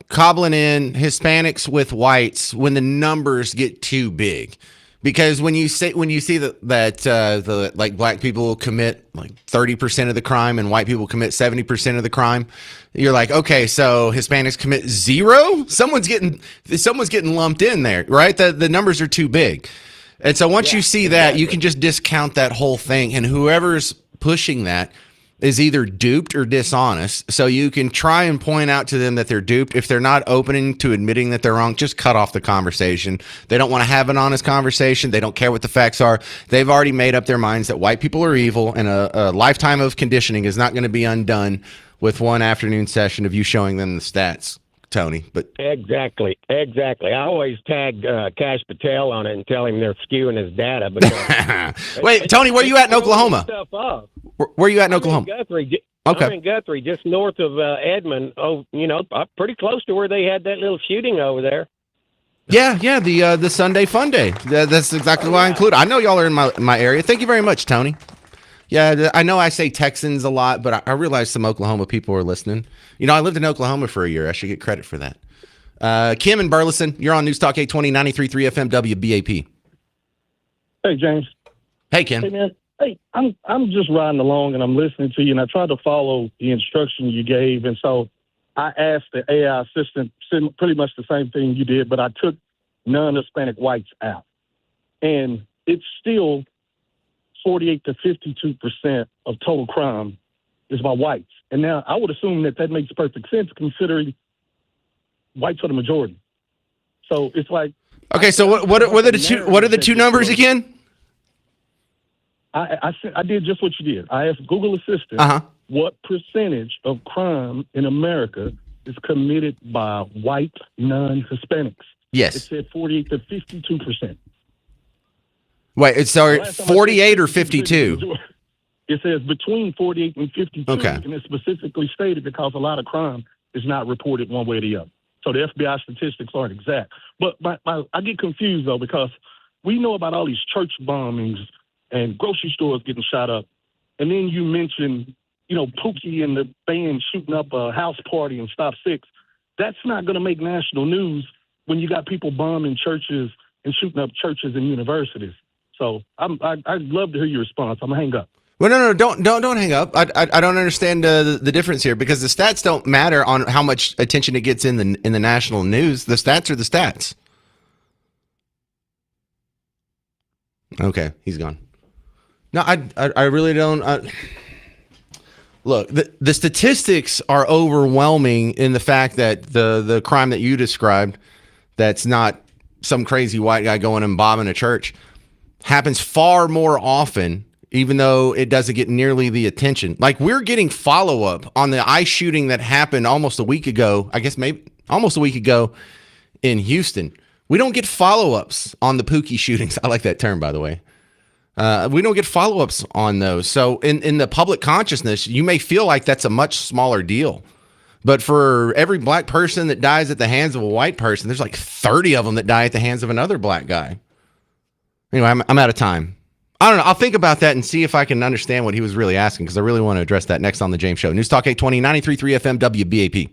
cobbling in Hispanics with whites when the numbers get too big. Because when you see that like black people commit like 30% of the crime and white people commit 70% of the crime, you're like, okay, so Hispanics commit 0? Someone's getting lumped in there, right? The numbers are too big. And so once you see that, you can just discount that whole thing, and whoever's pushing that is either duped or dishonest. So you can try and point out to them that they're duped. If they're not opening to admitting that they're wrong, just cut off the conversation. They don't want to have an honest conversation. They don't care what the facts are. They've already made up their minds that white people are evil, and a lifetime of conditioning is not going to be undone with one afternoon session of you showing them the stats. Tony. But Exactly. I always tag Cash Patel on it and tell him they're skewing his data. Because wait, Tony, where you at in Oklahoma? Where are you at in Oklahoma? Okay. I'm in Guthrie, just north of Edmond. Oh, pretty close to where they had that little shooting over there. Yeah, the Sunday Fun Day. That's exactly why I include. I know y'all are in my area. Thank you very much, Tony. Yeah, I know I say Texans a lot, but I realize some Oklahoma people are listening. I lived in Oklahoma for a year. I should get credit for that. Kim and Burleson, you're on News Talk 820, 93.3 FM WBAP. Hey, James. Hey, Kim. Hey, man. Hey, I'm just riding along and I'm listening to you, and I tried to follow the instruction you gave, and so I asked the AI assistant pretty much the same thing you did, but I took non-Hispanic whites out, and it's still 48 to 52% of total crime is by whites. And now I would assume that makes perfect sense considering whites are the majority. So it's like, okay. So what are the two numbers again? I did just what you did. I asked Google Assistant what percentage of crime in America is committed by white non-Hispanics. Yes. It said 48 to 52%. Wait, sorry, 48 or 52? It says between 48 and 52, okay. And it's specifically stated because a lot of crime is not reported one way or the other. So the FBI statistics aren't exact. But I get confused, though, because we know about all these church bombings and grocery stores getting shot up. And then you mentioned, Pookie and the band shooting up a house party in Stop 6. That's not going to make national news when you got people bombing churches and shooting up churches and universities. So I'd love to hear your response. I'm going to hang up. Well, no, don't hang up. I don't understand the difference here, because the stats don't matter on how much attention it gets in the national news. The stats are the stats. Okay, he's gone. No, I really don't. Look, the statistics are overwhelming in the fact that the crime that you described, that's not some crazy white guy going and bombing a church, happens far more often, even though it doesn't get nearly the attention. Like, we're getting follow-up on the ICE shooting that happened almost a week ago, I guess maybe almost a week ago in Houston. We don't get follow-ups on the Pookie shootings. I like that term, by the way. We don't get follow-ups on those. So in the public consciousness, you may feel like that's a much smaller deal. But for every black person that dies at the hands of a white person, there's like 30 of them that die at the hands of another black guy. Anyway, I'm out of time. I don't know. I'll think about that and see if I can understand what he was really asking, because I really want to address that next on The James Show. News Talk 820, 93.3 FM WBAP.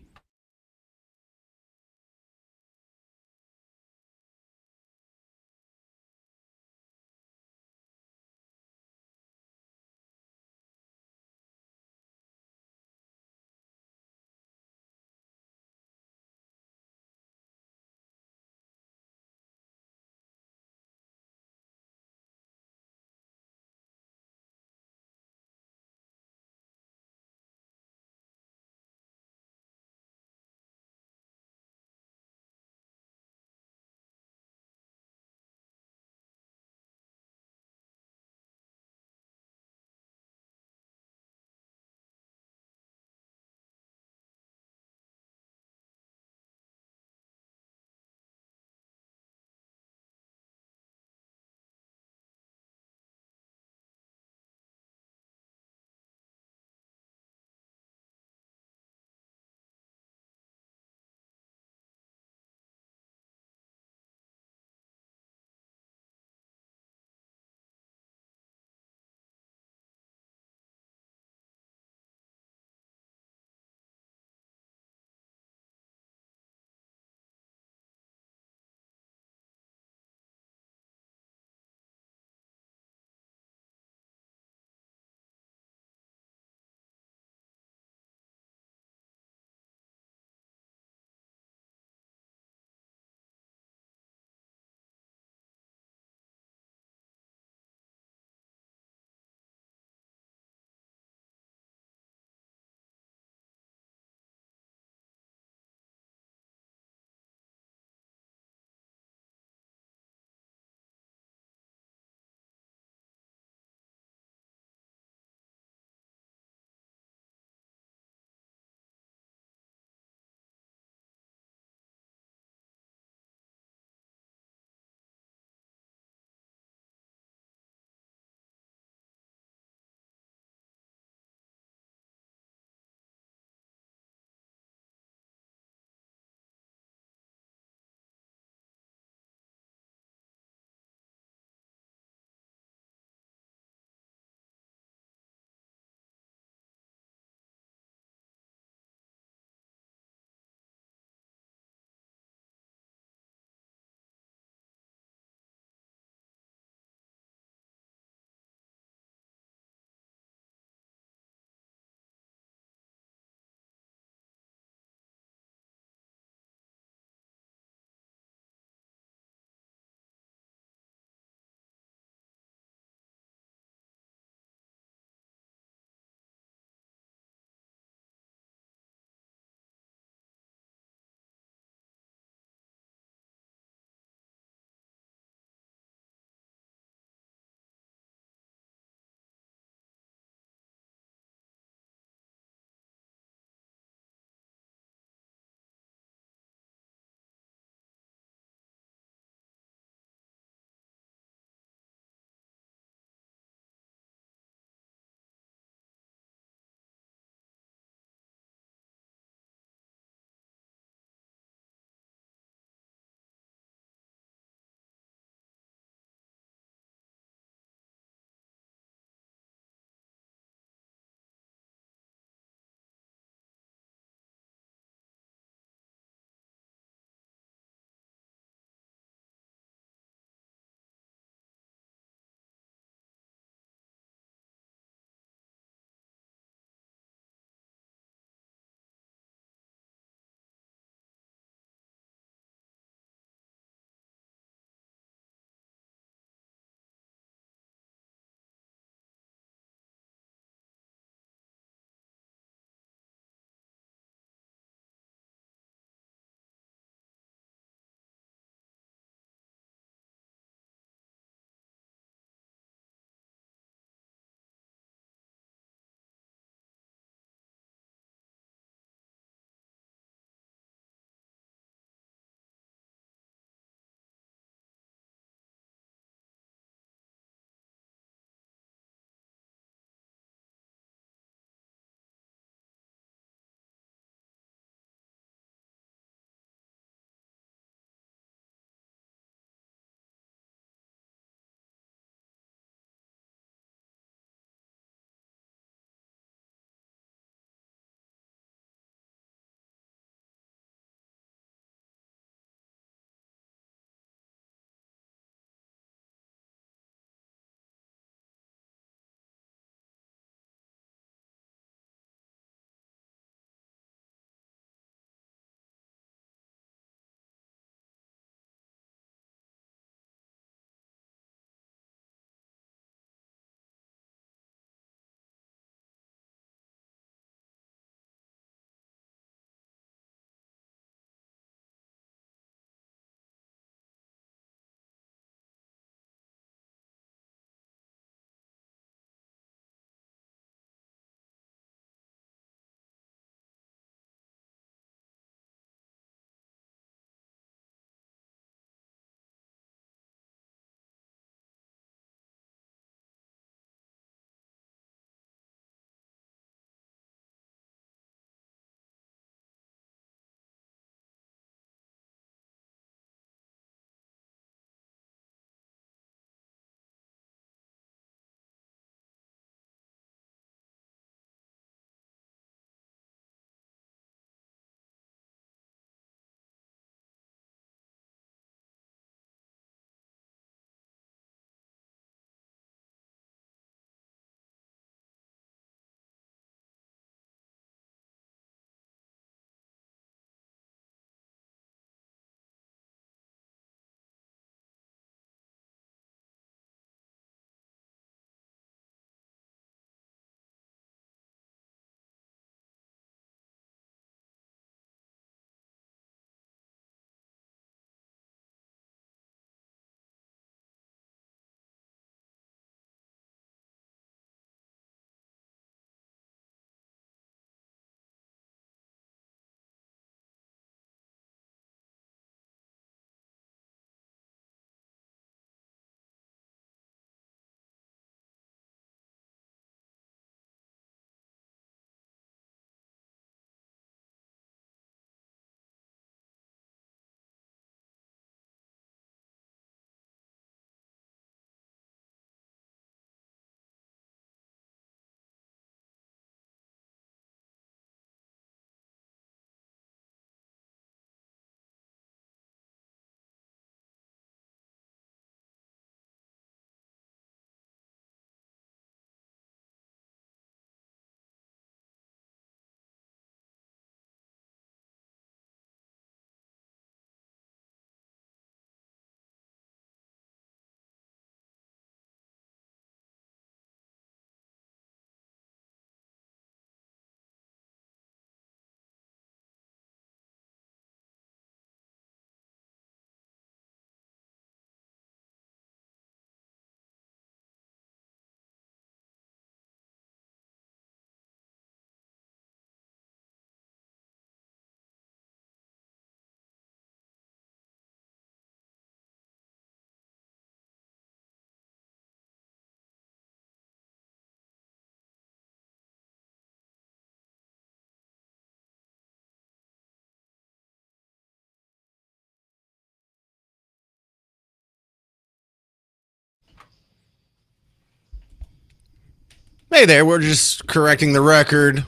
Hey there, we're just correcting the record.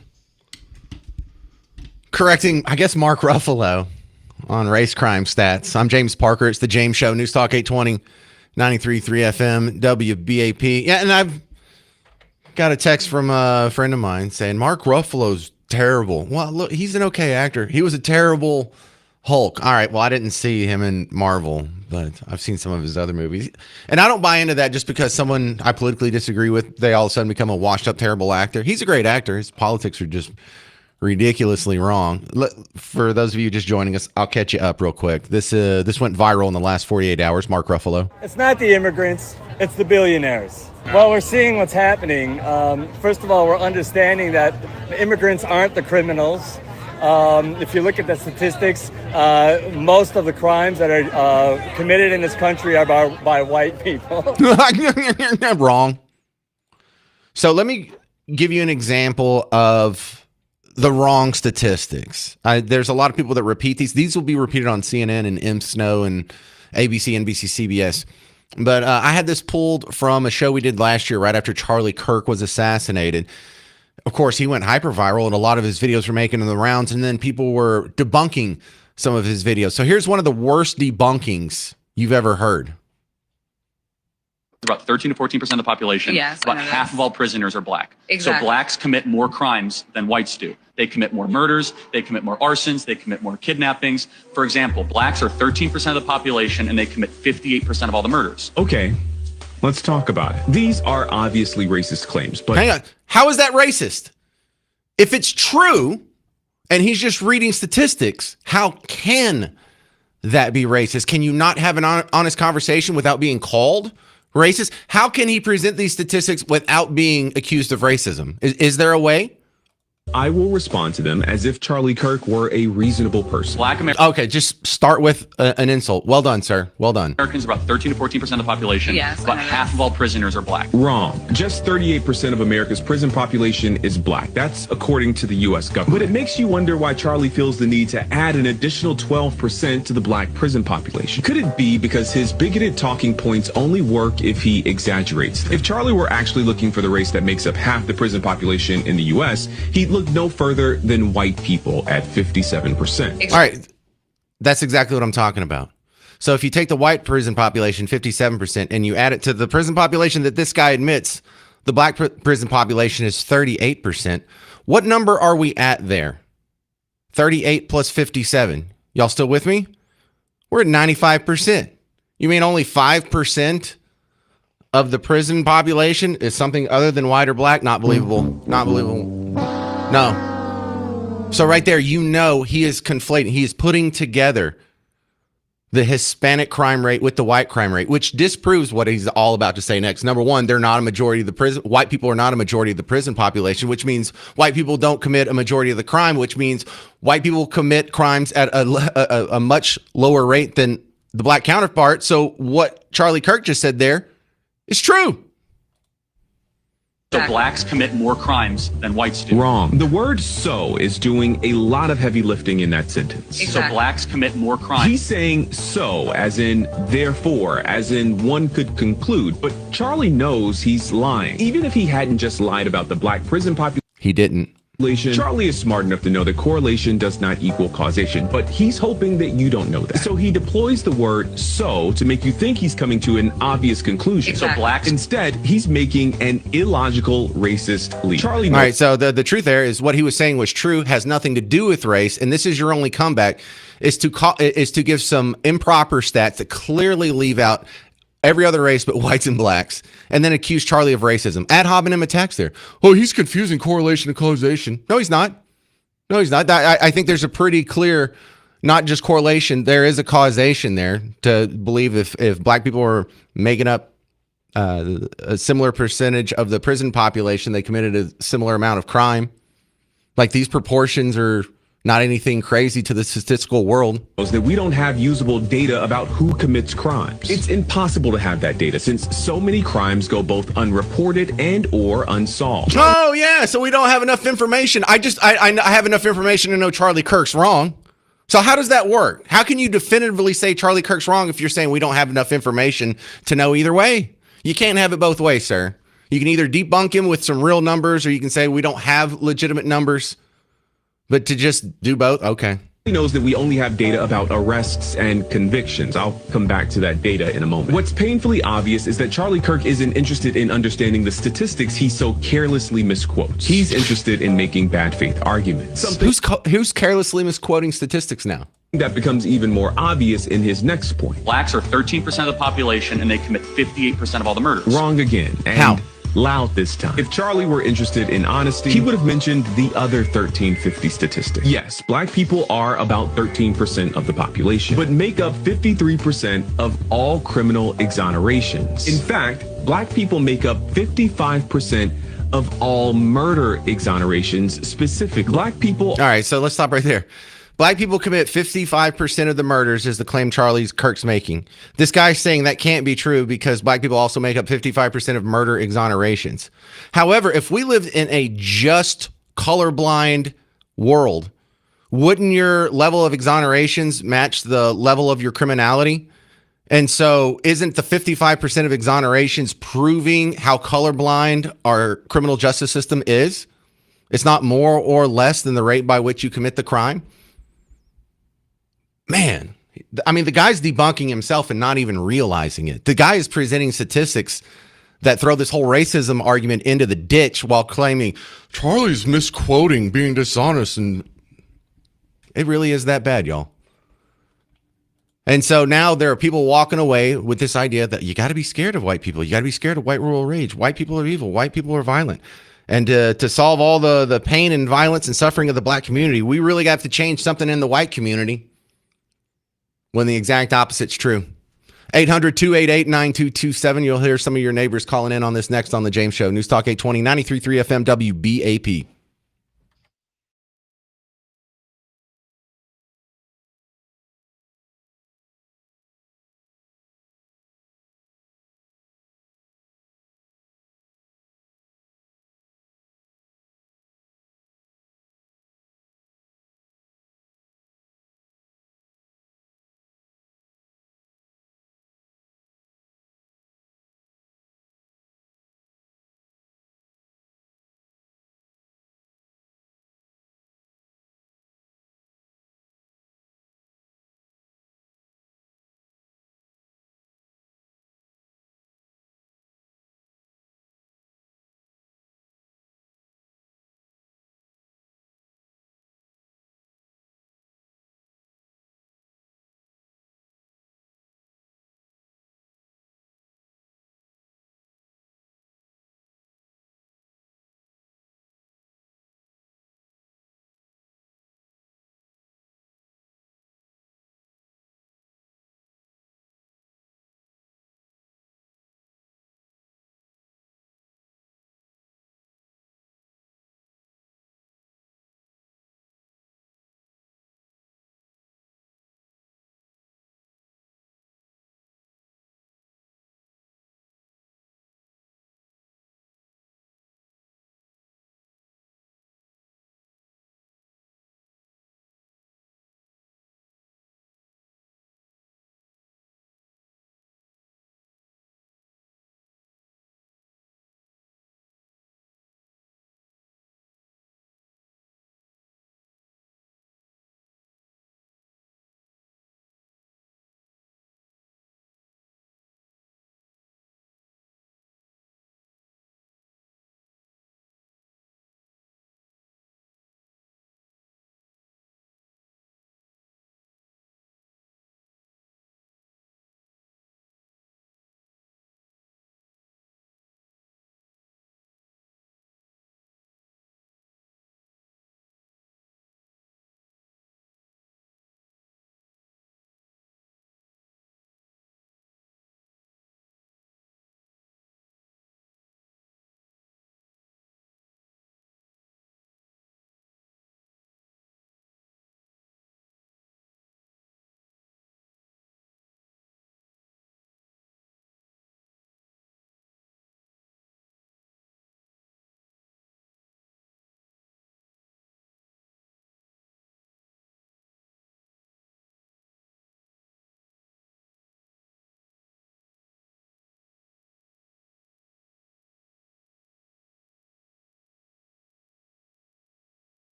Correcting, I guess, Mark Ruffalo on race crime stats. I'm James Parker. It's the James Show, News Talk 820, 93.3 FM, WBAP. Yeah, and I've got a text from a friend of mine saying Mark Ruffalo's terrible. Well, look, he's an okay actor. He was a terrible Hulk. All right, well, I didn't see him in Marvel, but I've seen some of his other movies. And I don't buy into that just because someone I politically disagree with, they all of a sudden become a washed-up, terrible actor. He's a great actor. His politics are just ridiculously wrong. For those of you just joining us, I'll catch you up real quick. This went viral in the last 48 hours. Mark Ruffalo. It's not the immigrants, it's the billionaires. Well, we're seeing what's happening. First of all, we're understanding that immigrants aren't the criminals. If you look at the statistics, most of the crimes that are committed in this country are by white people. Wrong. So let me give you an example of the wrong statistics. There's a lot of people that repeat these. These will be repeated on CNN and M. Snow and ABC, NBC, CBS. But I had this pulled from a show we did last year right after Charlie Kirk was assassinated. Of course, he went hyper viral and a lot of his videos were making the rounds, and then people were debunking some of his videos. So here's one of the worst debunkings you've ever heard. About 13 to 14% of the population. Yes, about half of all prisoners are black. Exactly. So blacks commit more crimes than whites do. They commit more murders, they commit more arsons, they commit more kidnappings. For example, blacks are 13% of the population and they commit 58% of all the murders. Okay, let's talk about it. These are obviously racist claims, but hang on. How is that racist? If it's true and he's just reading statistics, how can that be racist? Can you not have an honest conversation without being called racist? How can he present these statistics without being accused of racism? Is there a way? I will respond to them as if Charlie Kirk were a reasonable person. Okay, just start with an insult. Well done, sir. Well done. Americans, about 13 to 14% of the population. Yes, about half of all prisoners are black. Wrong. Just 38% of America's prison population is black. That's according to the U.S. government. But it makes you wonder why Charlie feels the need to add an additional 12% to the black prison population. Could it be because his bigoted talking points only work if he exaggerates them? If Charlie were actually looking for the race that makes up half the prison population in the U.S., he'd look no further than white people at 57%. All right. That's exactly what I'm talking about. So if you take the white prison population, 57%, and you add it to the prison population that this guy admits, the black prison population is 38%. What number are we at there? 38 plus 57. Y'all still with me? We're at 95%. You mean only 5% of the prison population is something other than white or black? Not believable. Not believable. No. So right there, you know he is conflating. He is putting together the Hispanic crime rate with the white crime rate, which disproves what he's all about to say next. Number one, they're not a majority of the prison. White people are not a majority of the prison population, which means white people don't commit a majority of the crime, which means white people commit crimes at a much lower rate than the black counterpart. So what Charlie Kirk just said there is true. So blacks commit more crimes than whites do. Wrong. The word "so" is doing a lot of heavy lifting in that sentence. So blacks commit more crimes. He's saying "so" as in therefore, as in one could conclude. But Charlie knows he's lying. Even if he hadn't just lied about the black prison population. He didn't. Charlie is smart enough to know that correlation does not equal causation, but he's hoping that you don't know that. So he deploys the word "so" to make you think he's coming to an obvious conclusion. So blacks. Instead, he's making an illogical racist leap. Charlie knows. All right, so the truth there is what he was saying was true, has nothing to do with race, and this is your only comeback, is to give some improper stats that clearly leave out every other race but whites and blacks, and then accuse Charlie of racism. Ad hominem attacks there. Oh, he's confusing correlation and causation. No, he's not. No, he's not. I think there's a pretty clear, not just correlation, there is a causation there to believe if black people were making up a similar percentage of the prison population, they committed a similar amount of crime. Like, these proportions are not anything crazy to the statistical world. That we don't have usable data about who commits crimes. It's impossible to have that data since so many crimes go both unreported and or unsolved. Oh yeah, so we don't have enough information. I have enough information to know Charlie Kirk's wrong. So how does that work? How can you definitively say Charlie Kirk's wrong if you're saying we don't have enough information to know either way? You can't have it both ways, sir. You can either debunk him with some real numbers, or you can say we don't have legitimate numbers. But to just do both, okay. He knows that we only have data about arrests and convictions. I'll come back to that data in a moment. What's painfully obvious is that Charlie Kirk isn't interested in understanding the statistics he so carelessly misquotes. He's interested in making bad faith arguments. Who's carelessly misquoting statistics now? That becomes even more obvious in his next point. Blacks are 13% of the population and they commit 58% of all the murders. Wrong again. And how? Loud this time. If Charlie were interested in honesty, he would have mentioned the other 1350 statistics. Yes, black people are about 13% of the population, but make up 53% of all criminal exonerations. In fact, black people make up 55% of all murder exonerations specifically. Black people. All right, so let's stop right there. Black people commit 55% of the murders is the claim Charlie Kirk's making. This guy's saying that can't be true because black people also make up 55% of murder exonerations. However, if we lived in a just colorblind world, wouldn't your level of exonerations match the level of your criminality? And so isn't the 55% of exonerations proving how colorblind our criminal justice system is? It's not more or less than the rate by which you commit the crime. Man, I mean, the guy's debunking himself and not even realizing it. The guy is presenting statistics that throw this whole racism argument into the ditch while claiming Charlie's misquoting, being dishonest, and it really is that bad, y'all. And so now there are people walking away with this idea that you got to be scared of white people. You got to be scared of white rural rage. White people are evil. White people are violent. And to solve all the pain and violence and suffering of the black community, we really have to change something in the white community. When the exact opposite's true. 800-288-9227. You'll hear some of your neighbors calling in on this next on The James Show. News Talk 820, 93.3 FM WBAP.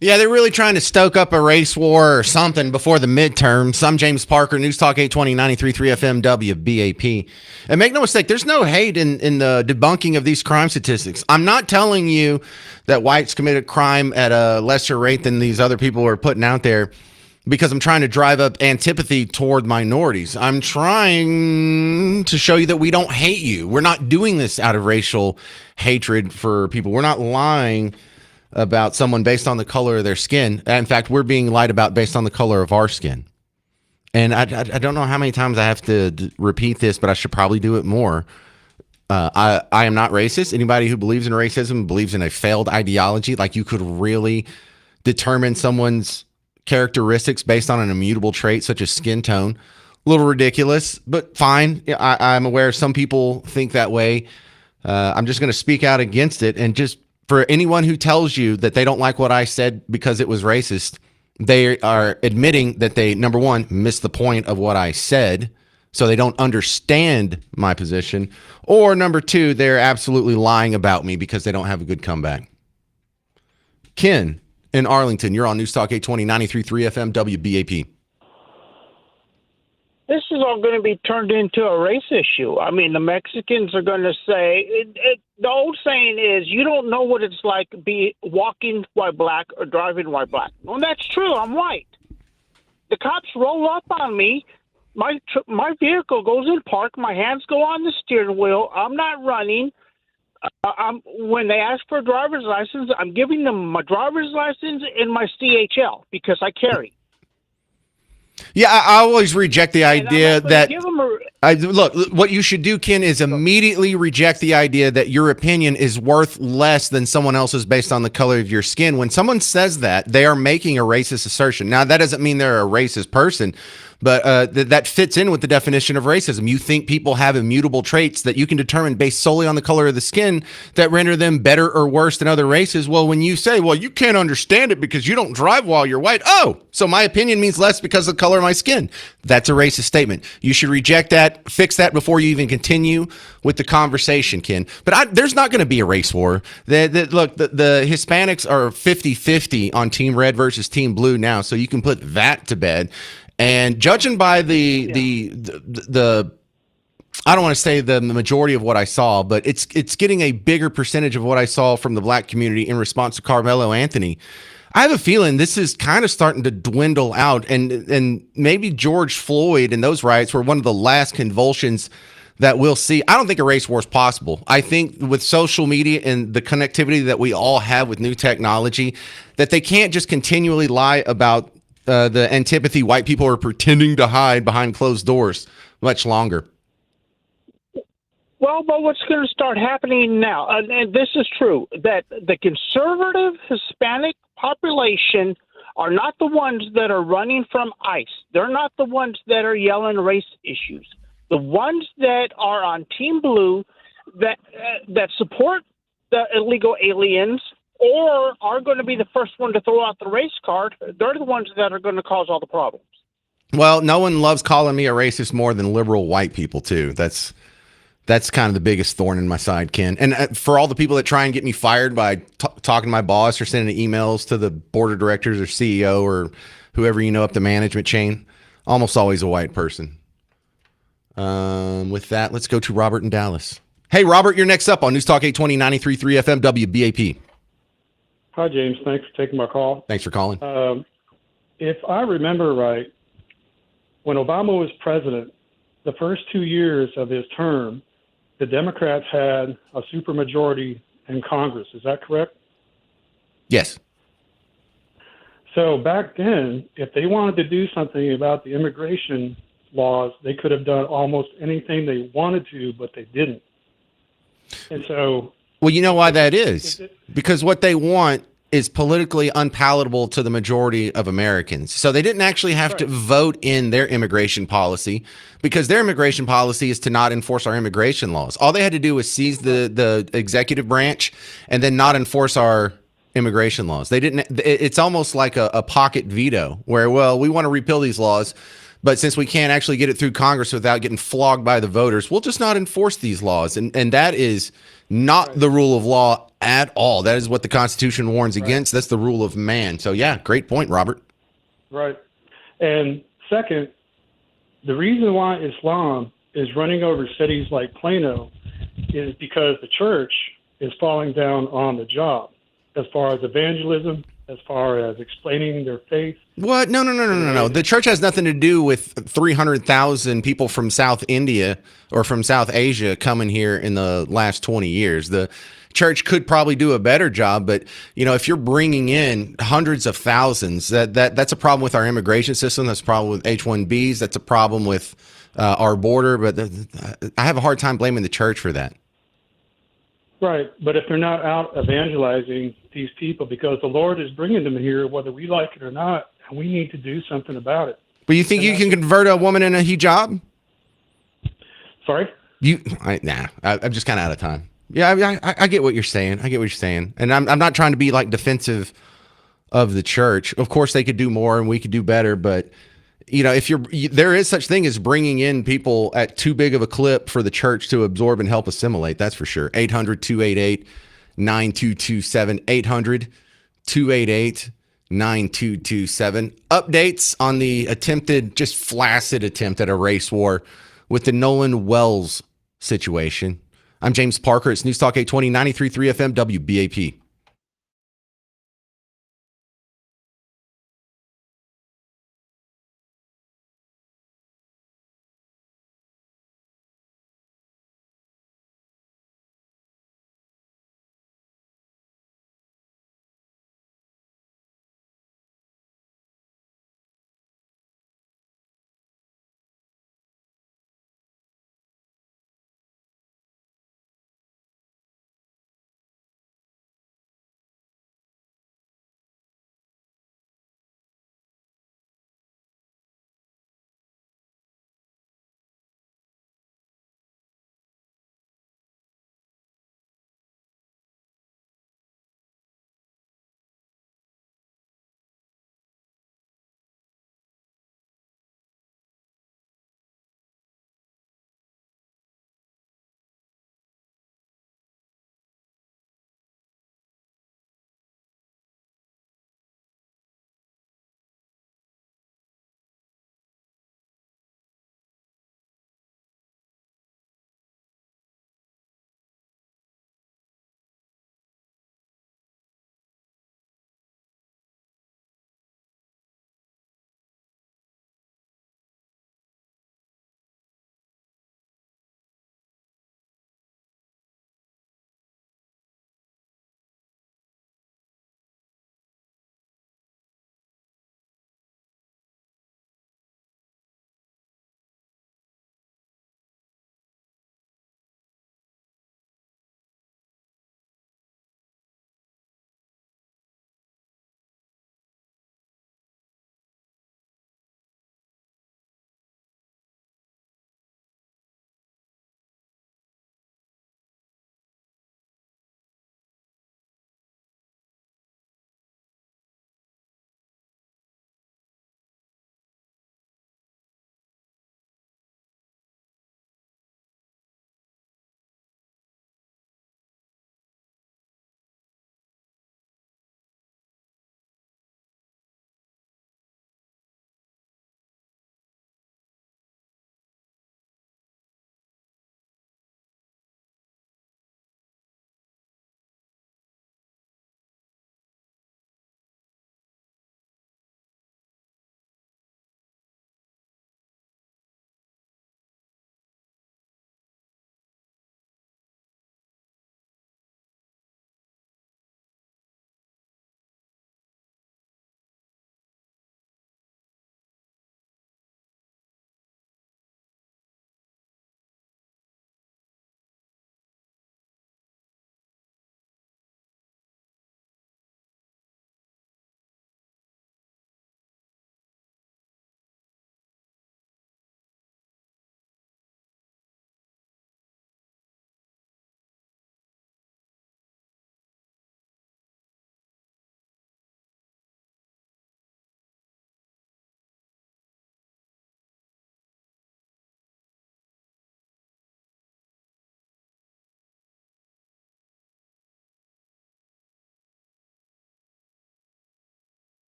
Yeah, they're really trying to stoke up a race war or something before the midterms. I'm James Parker, News Talk 820, 93.3 FM, WBAP. And make no mistake, there's no hate in the debunking of these crime statistics. I'm not telling you that whites committed crime at a lesser rate than these other people are putting out there because I'm trying to drive up antipathy toward minorities. I'm trying to show you that we don't hate you. We're not doing this out of racial hatred for people. We're not lying about someone based on the color of their skin. In fact, we're being lied about based on the color of our skin. And I don't know how many times I have to repeat this, but I should probably do it more. I am not racist. Anybody who believes in racism believes in a failed ideology. Like you could really determine someone's characteristics based on an immutable trait such as skin tone. A little ridiculous, but fine. I'm aware some people think that way. I'm just going to speak out against it. And just for anyone who tells you that they don't like what I said because it was racist, they are admitting that they, number one, missed the point of what I said, so they don't understand my position, or number two, they're absolutely lying about me because they don't have a good comeback. Ken in Arlington, you're on News Talk 820, 93.3 FM, WBAP. This is all going to be turned into a race issue. I mean, the Mexicans are going to say, the old saying is, you don't know what it's like to be walking white black or driving white black. Well, that's true. I'm white. The cops roll up on me. My vehicle goes in park. My hands go on the steering wheel. I'm not running. When they ask for a driver's license, I'm giving them my driver's license and my CHL because I carry. Yeah, I always reject the idea that look, what you should do, Ken, is immediately reject the idea that your opinion is worth less than someone else's based on the color of your skin. When someone says that, they are making a racist assertion. Now, that doesn't mean they're a racist person, but that fits in with the definition of racism. You think people have immutable traits that you can determine based solely on the color of the skin that render them better or worse than other races. Well, when you say, well, you can't understand it because you don't drive while you're white. Oh, so my opinion means less because of the color of my skin. That's a racist statement. You should reject that, fix that before you even continue with the conversation, Ken. But there's not going to be a race war. Look, the Hispanics are 50-50 on Team Red versus Team Blue now, so you can put that to bed. And judging by the I don't want to say the majority of what I saw, but it's getting a bigger percentage of what I saw from the black community in response to Carmelo Anthony. I have a feeling this is kind of starting to dwindle out, and maybe George Floyd and those riots were one of the last convulsions that we'll see. I don't think a race war is possible. I think with social media and the connectivity that we all have with new technology, that they can't just continually lie about the antipathy white people are pretending to hide behind closed doors much longer. Well, but what's going to start happening now, and this is true, that the conservative Hispanic population are not the ones that are running from ICE. They're not the ones that are yelling race issues. The ones that are on Team Blue that support the illegal aliens or are going to be the first one to throw out the race card, they're the ones that are going to cause all the problems. Well, no one loves calling me a racist more than liberal white people, too. That's kind of the biggest thorn in my side, Ken. And for all the people that try and get me fired by talking to my boss or sending emails to the board of directors or CEO or whoever you know up the management chain, almost always a white person. With that, let's go to Robert in Dallas. Hey, Robert, you're next up on News Talk 820, 93.3 FM, WBAP. Hi, James. Thanks for taking my call. Thanks for calling. If I remember right, when Obama was president, the first 2 years of his term, the Democrats had a supermajority in Congress. Is that correct? Yes. So back then, if they wanted to do something about the immigration laws, they could have done almost anything they wanted to, but they didn't. And so... Well, you know why that is? Because what they want is politically unpalatable to the majority of Americans. So they didn't actually have to vote in their immigration policy because their immigration policy is to not enforce our immigration laws. All they had to do was seize the executive branch and then not enforce our immigration laws. They didn't. It's almost like a pocket veto where, well, we want to repeal these laws, but since we can't actually get it through Congress without getting flogged by the voters, we'll just not enforce these laws. And that is not the rule of law at all. That is what the Constitution warns against. That's the rule of man. So, yeah, great point, Robert. Right. And second, the reason why Islam is running over cities like Plano is because the church is falling down on the job as far as evangelism, as far as explaining their faith. What? No. The church has nothing to do with 300,000 people from South India or from South Asia coming here in the last 20 years. The church could probably do a better job, but if you're bringing in hundreds of thousands, that's a problem with our immigration system. That's a problem with H-1Bs. That's a problem with our border. But I have a hard time blaming the church for that. Right, but if they're not out evangelizing these people, because the Lord is bringing them here, whether we like it or not, and we need to do something about it. But you think you can convert a woman in a hijab? Sorry? I'm just kind of out of time. Yeah, I get what you're saying. And I'm not trying to be like defensive of the church. Of course, they could do more and we could do better, but if there is such thing as bringing in people at too big of a clip for the church to absorb and help assimilate. That's for sure. 800-288-9227, 800-288-9227. Updates on the just flaccid attempt at a race war with the Nolan Wells situation. I'm James Parker. It's News Talk 820, 93.3 FM, WBAP.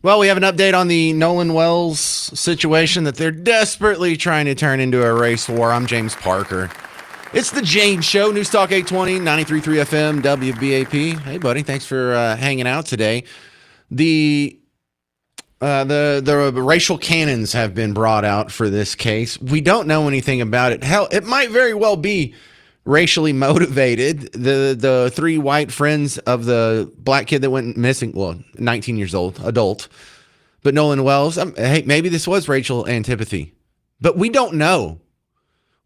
Well, we have an update on the Nolan Wells situation that they're desperately trying to turn into a race war. I'm James Parker. It's the James Show, News Talk 820, 93.3 FM, WBAP. Hey, buddy, thanks for hanging out today. The racial cannons have been brought out for this case. We don't know anything about it. Hell, it might very well be racially motivated. The three white friends of the black kid that went missing, well, 19 years old, adult, but Nolan Wells, hey, maybe this was racial antipathy, but we don't know.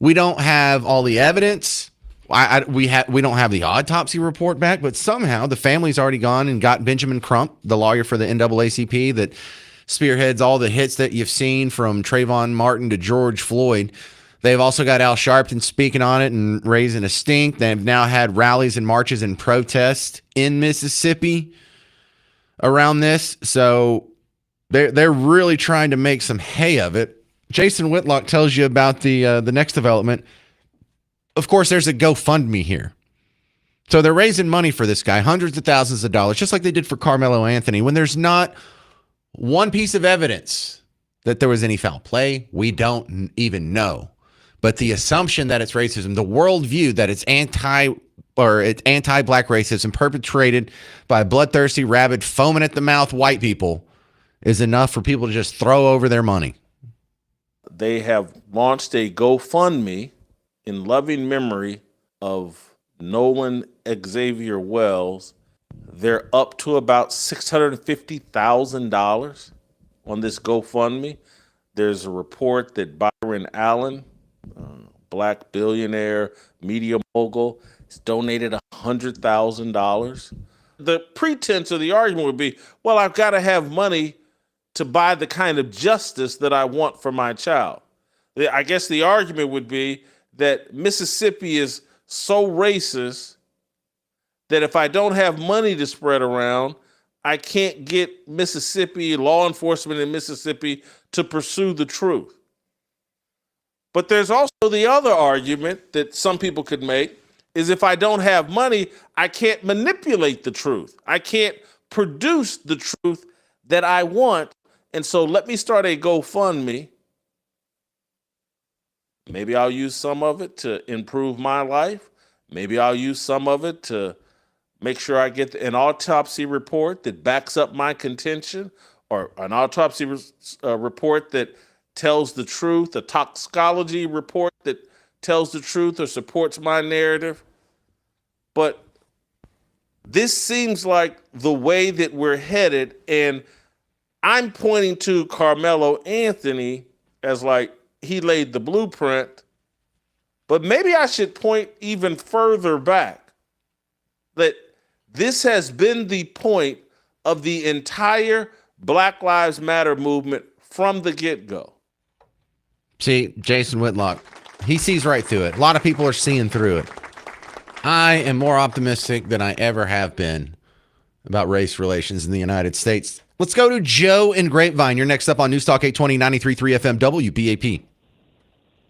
We don't have all the evidence. We don't have the autopsy report back, but somehow the family's already gone and got Benjamin Crump, the lawyer for the NAACP that spearheads all the hits that you've seen from Trayvon Martin to George Floyd. They've also got Al Sharpton speaking on it and raising a stink. They've now had rallies and marches and protests in Mississippi around this. So they're really trying to make some hay of it. Jason Whitlock tells you about the next development. Of course, there's a GoFundMe here. So they're raising money for this guy, hundreds of thousands of dollars, just like they did for Carmelo Anthony. When there's not one piece of evidence that there was any foul play, we don't even know. But the assumption that it's racism, the worldview that it's anti-black racism perpetrated by bloodthirsty, rabid, foaming at the mouth white people is enough for people to just throw over their money. They have launched a GoFundMe in loving memory of Nolan Xavier Wells. They're up to about $650,000 on this GoFundMe. There's a report that Byron Allen, black billionaire, media mogul, has donated $100,000. The pretense of the argument would be, well, I've got to have money to buy the kind of justice that I want for my child. I guess the argument would be that Mississippi is so racist that if I don't have money to spread around, I can't get Mississippi, law enforcement in Mississippi, to pursue the truth. But there's also the other argument that some people could make is if I don't have money, I can't manipulate the truth. I can't produce the truth that I want. And so let me start a GoFundMe. Maybe I'll use some of it to improve my life. Maybe I'll use some of it to make sure I get an autopsy report that backs up my contention, or an autopsy report that tells the truth, a toxicology report that tells the truth or supports my narrative. But this seems like the way that we're headed, and I'm pointing to Carmelo Anthony as like he laid the blueprint, but maybe I should point even further back that this has been the point of the entire Black Lives Matter movement from the get-go. See, Jason Whitlock, he sees right through it. A lot of people are seeing through it. I am more optimistic than I ever have been about race relations in the United States. Let's go to Joe in Grapevine. You're next up on News Talk 820, 93.3 FM, WBAP.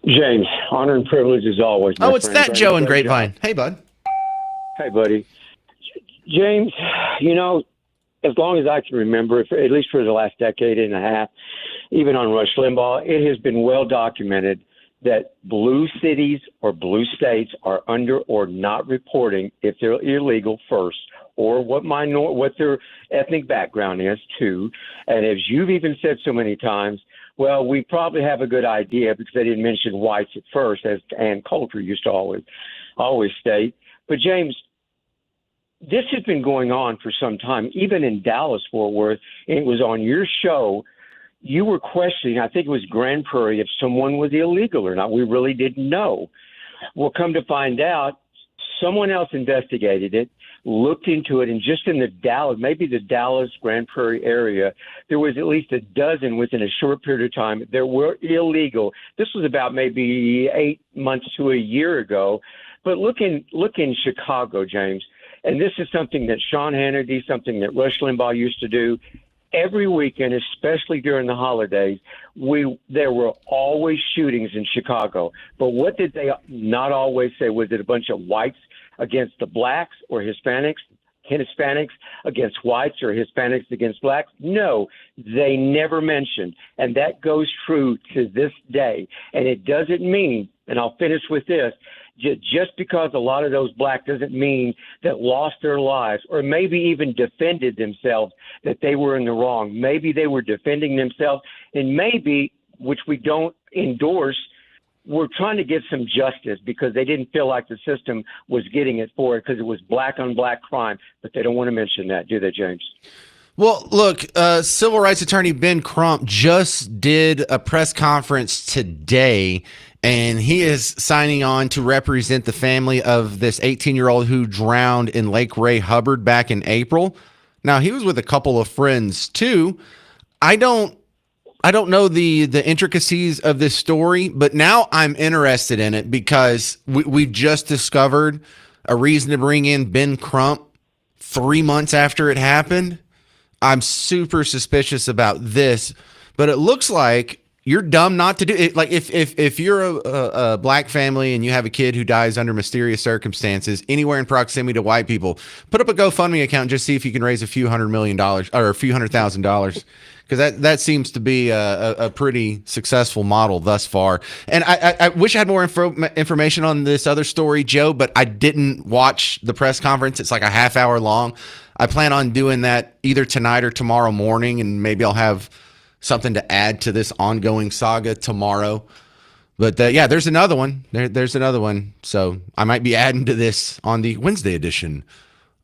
James, honor and privilege as always. Oh, it's that Joe in Grapevine. Hey, bud. Hey, buddy. James, you know, as long as I can remember, at least for the last decade and a half, even on Rush Limbaugh, it has been well documented that blue cities or blue states are under or not reporting if they're illegal first, or what their ethnic background is too. And as you've even said so many times, well, we probably have a good idea because they didn't mention whites at first, as Ann Coulter used to always state. But James, this has been going on for some time, even in Dallas-Fort Worth. And it was on your show. You were questioning, I think it was Grand Prairie, if someone was illegal or not. We really didn't know. Well, come to find out, someone else investigated it, looked into it, and just in the Dallas, Grand Prairie area, there was at least a dozen within a short period of time that were illegal. This was about maybe 8 months to a year ago. But look in Chicago, James, and this is something that Sean Hannity, something that Rush Limbaugh used to do. Every weekend, especially during the holidays, there were always shootings in Chicago. But what did they not always say? Was it a bunch of whites against the blacks or Hispanics? Hispanics against whites or Hispanics against blacks? No, they never mentioned. And that goes true to this day. And it doesn't mean, and I'll finish with this, just because a lot of those black doesn't mean that lost their lives or maybe even defended themselves that they were in the wrong. Maybe they were defending themselves, and maybe, which we don't endorse, we're trying to get some justice because they didn't feel like the system was getting it for it because it was black on black crime. But they don't want to mention that, do they, James? Well, look, civil rights attorney Ben Crump just did a press conference today, and he is signing on to represent the family of this 18-year-old who drowned in Lake Ray Hubbard back in April. Now, he was with a couple of friends, too. I don't know the intricacies of this story, but now I'm interested in it because we just discovered a reason to bring in Ben Crump 3 months after it happened. I'm super suspicious about this, but it looks like you're dumb not to do it. Like if you're a black family and you have a kid who dies under mysterious circumstances anywhere in proximity to white people, put up a GoFundMe account and just see if you can raise a few $100,000,000 or a few $100,000. Because that seems to be a pretty successful model thus far. And I wish I had more information on this other story, Joe, but I didn't watch the press conference. It's like a half hour long. I plan on doing that either tonight or tomorrow morning, and maybe I'll have something to add to this ongoing saga tomorrow. But yeah, there's another one. There's another one. So I might be adding to this on the Wednesday edition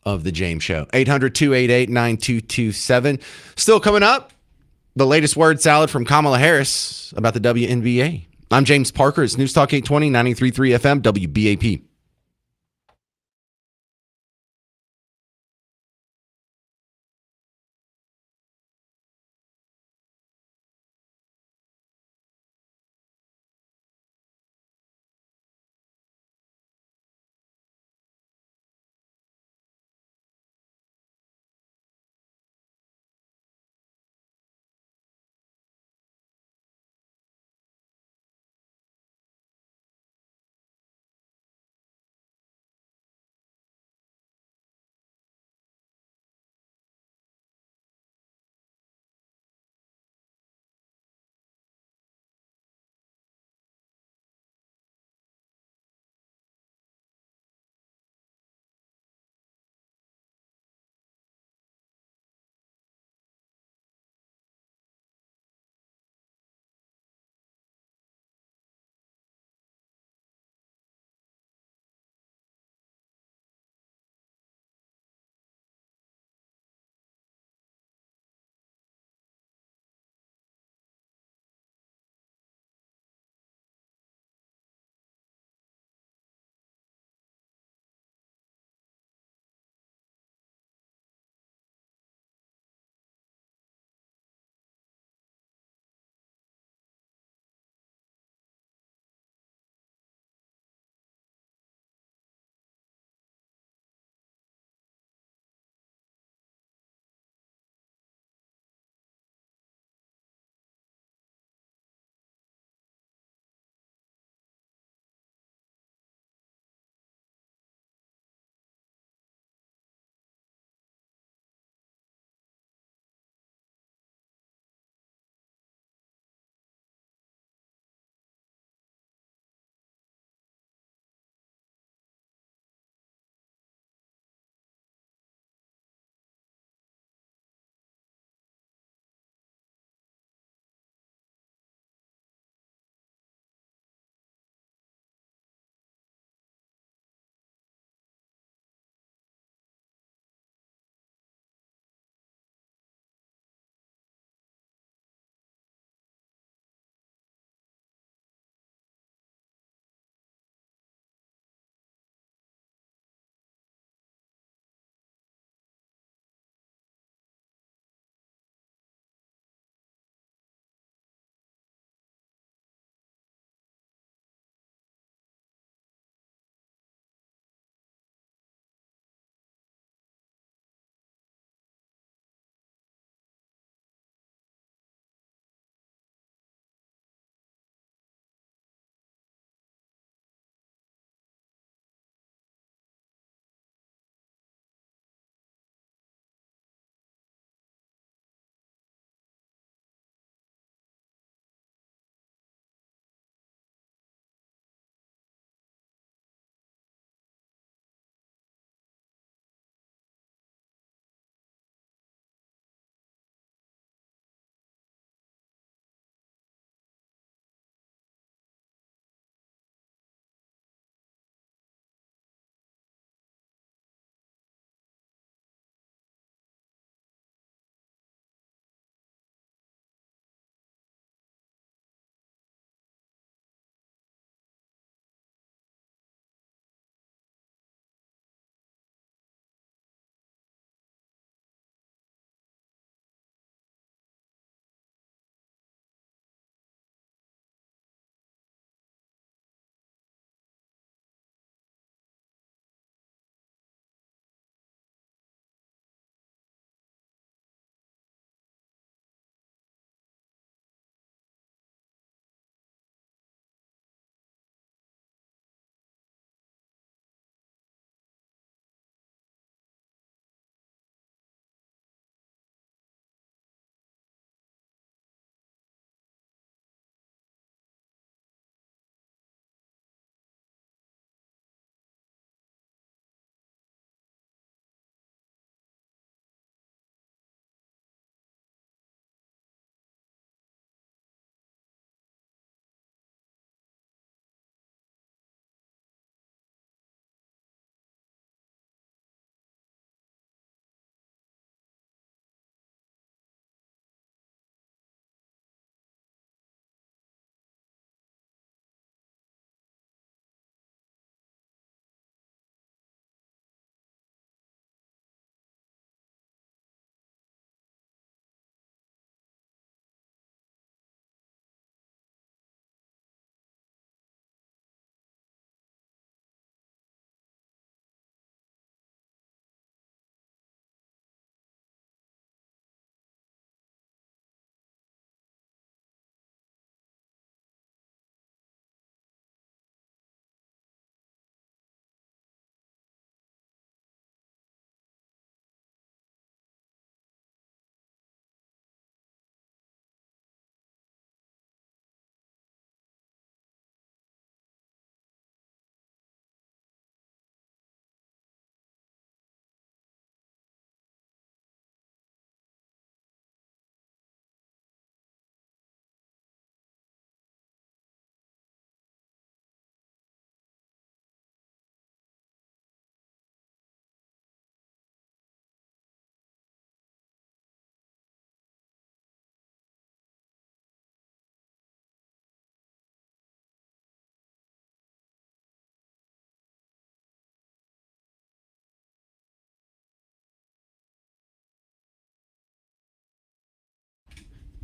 of The James Show. 800-288-9227. Still coming up, the latest word salad from Kamala Harris about the WNBA. I'm James Parker. It's News Talk 820, 93.3 FM, WBAP.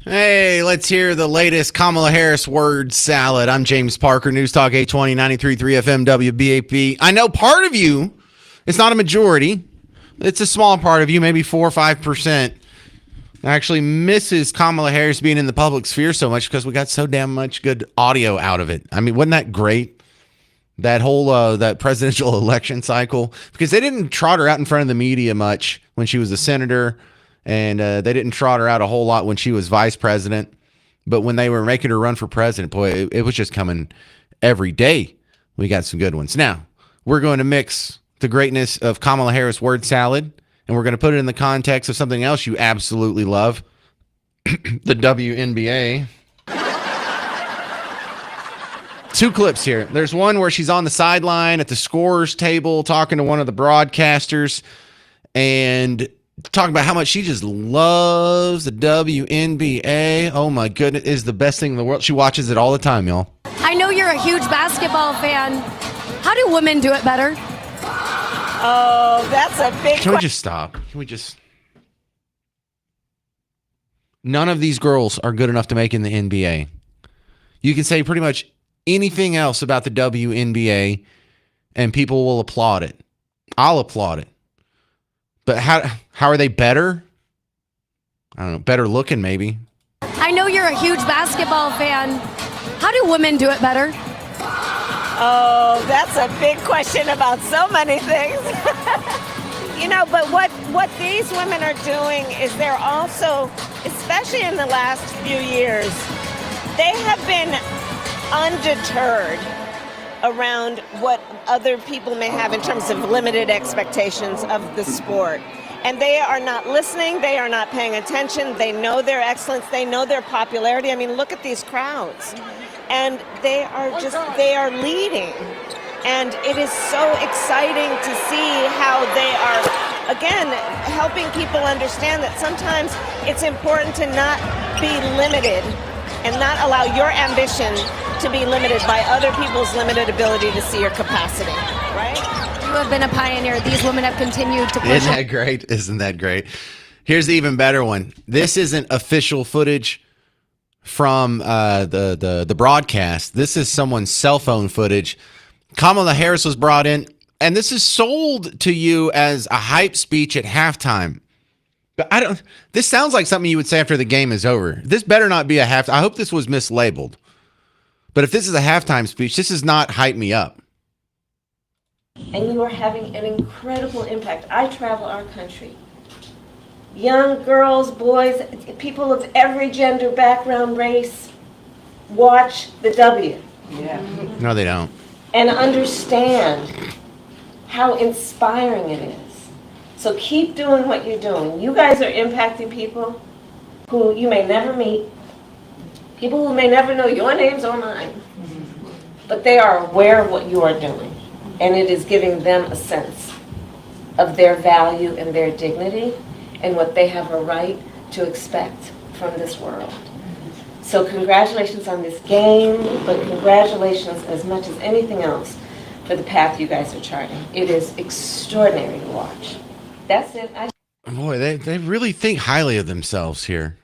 Hey, let's hear the latest Kamala Harris word salad. I'm James Parker, News Talk 820, 93.3 FM WBAP. I know part of you, it's not a majority, it's a small part of you, maybe 4 or 5%, actually misses Kamala Harris being in the public sphere so much because we got so damn much good audio out of it. I mean, wasn't that great? That whole that presidential election cycle, because they didn't trot her out in front of the media much when she was a senator. And they didn't trot her out a whole lot when she was vice president. But when they were making her run for president, boy, it was just coming every day. We got some good ones. Now, we're going to mix the greatness of Kamala Harris word salad, and we're going to put it in the context of something else you absolutely love, the WNBA. Two clips here. There's one where she's on the sideline at the scorer's table talking to one of the broadcasters, and talking about how much she just loves the WNBA. Oh my goodness, it is the best thing in the world. She watches it all the time, y'all. I know you're a huge basketball fan. How do women do it better? Oh, that's a big Can we just stop? Can we just... None of these girls are good enough to make in the NBA. You can say pretty much anything else about the WNBA and people will applaud it. I'll applaud it. But how are they better? I don't know. Better looking, maybe. I know you're a huge basketball fan. How do women do it better? Oh, that's a big question about so many things. But what these women are doing is they're also, especially in the last few years, they have been undeterred around what other people may have in terms of limited expectations of the sport. And they are not listening, they are not paying attention, they know their excellence, they know their popularity. I mean, look at these crowds. And they are leading. And it is so exciting to see how they are, again, helping people understand that sometimes it's important to not be limited and not allow your ambition to be limited by other people's limited ability to see your capacity, right? You have been a pioneer. These women have continued to push. Isn't that great? Isn't that great? Here's the even better one. This isn't official footage from the broadcast. This is someone's cell phone footage. Kamala Harris was brought in, and this is sold to you as a hype speech at halftime. But this sounds like something you would say after the game is over. This better not be a half. I hope this was mislabeled. But if this is a halftime speech, this is not hype me up. And you are having an incredible impact. I travel our country. Young girls, boys, people of every gender, background, race, watch the W. Yeah. No, they don't. And understand how inspiring it is. So keep doing what you're doing. You guys are impacting people who you may never meet, people who may never know your names or mine, but they are aware of what you are doing. And it is giving them a sense of their value and their dignity and what they have a right to expect from this world. So congratulations on this game, but congratulations as much as anything else for the path you guys are charting. It is extraordinary to watch. That's it. Boy, they really think highly of themselves here.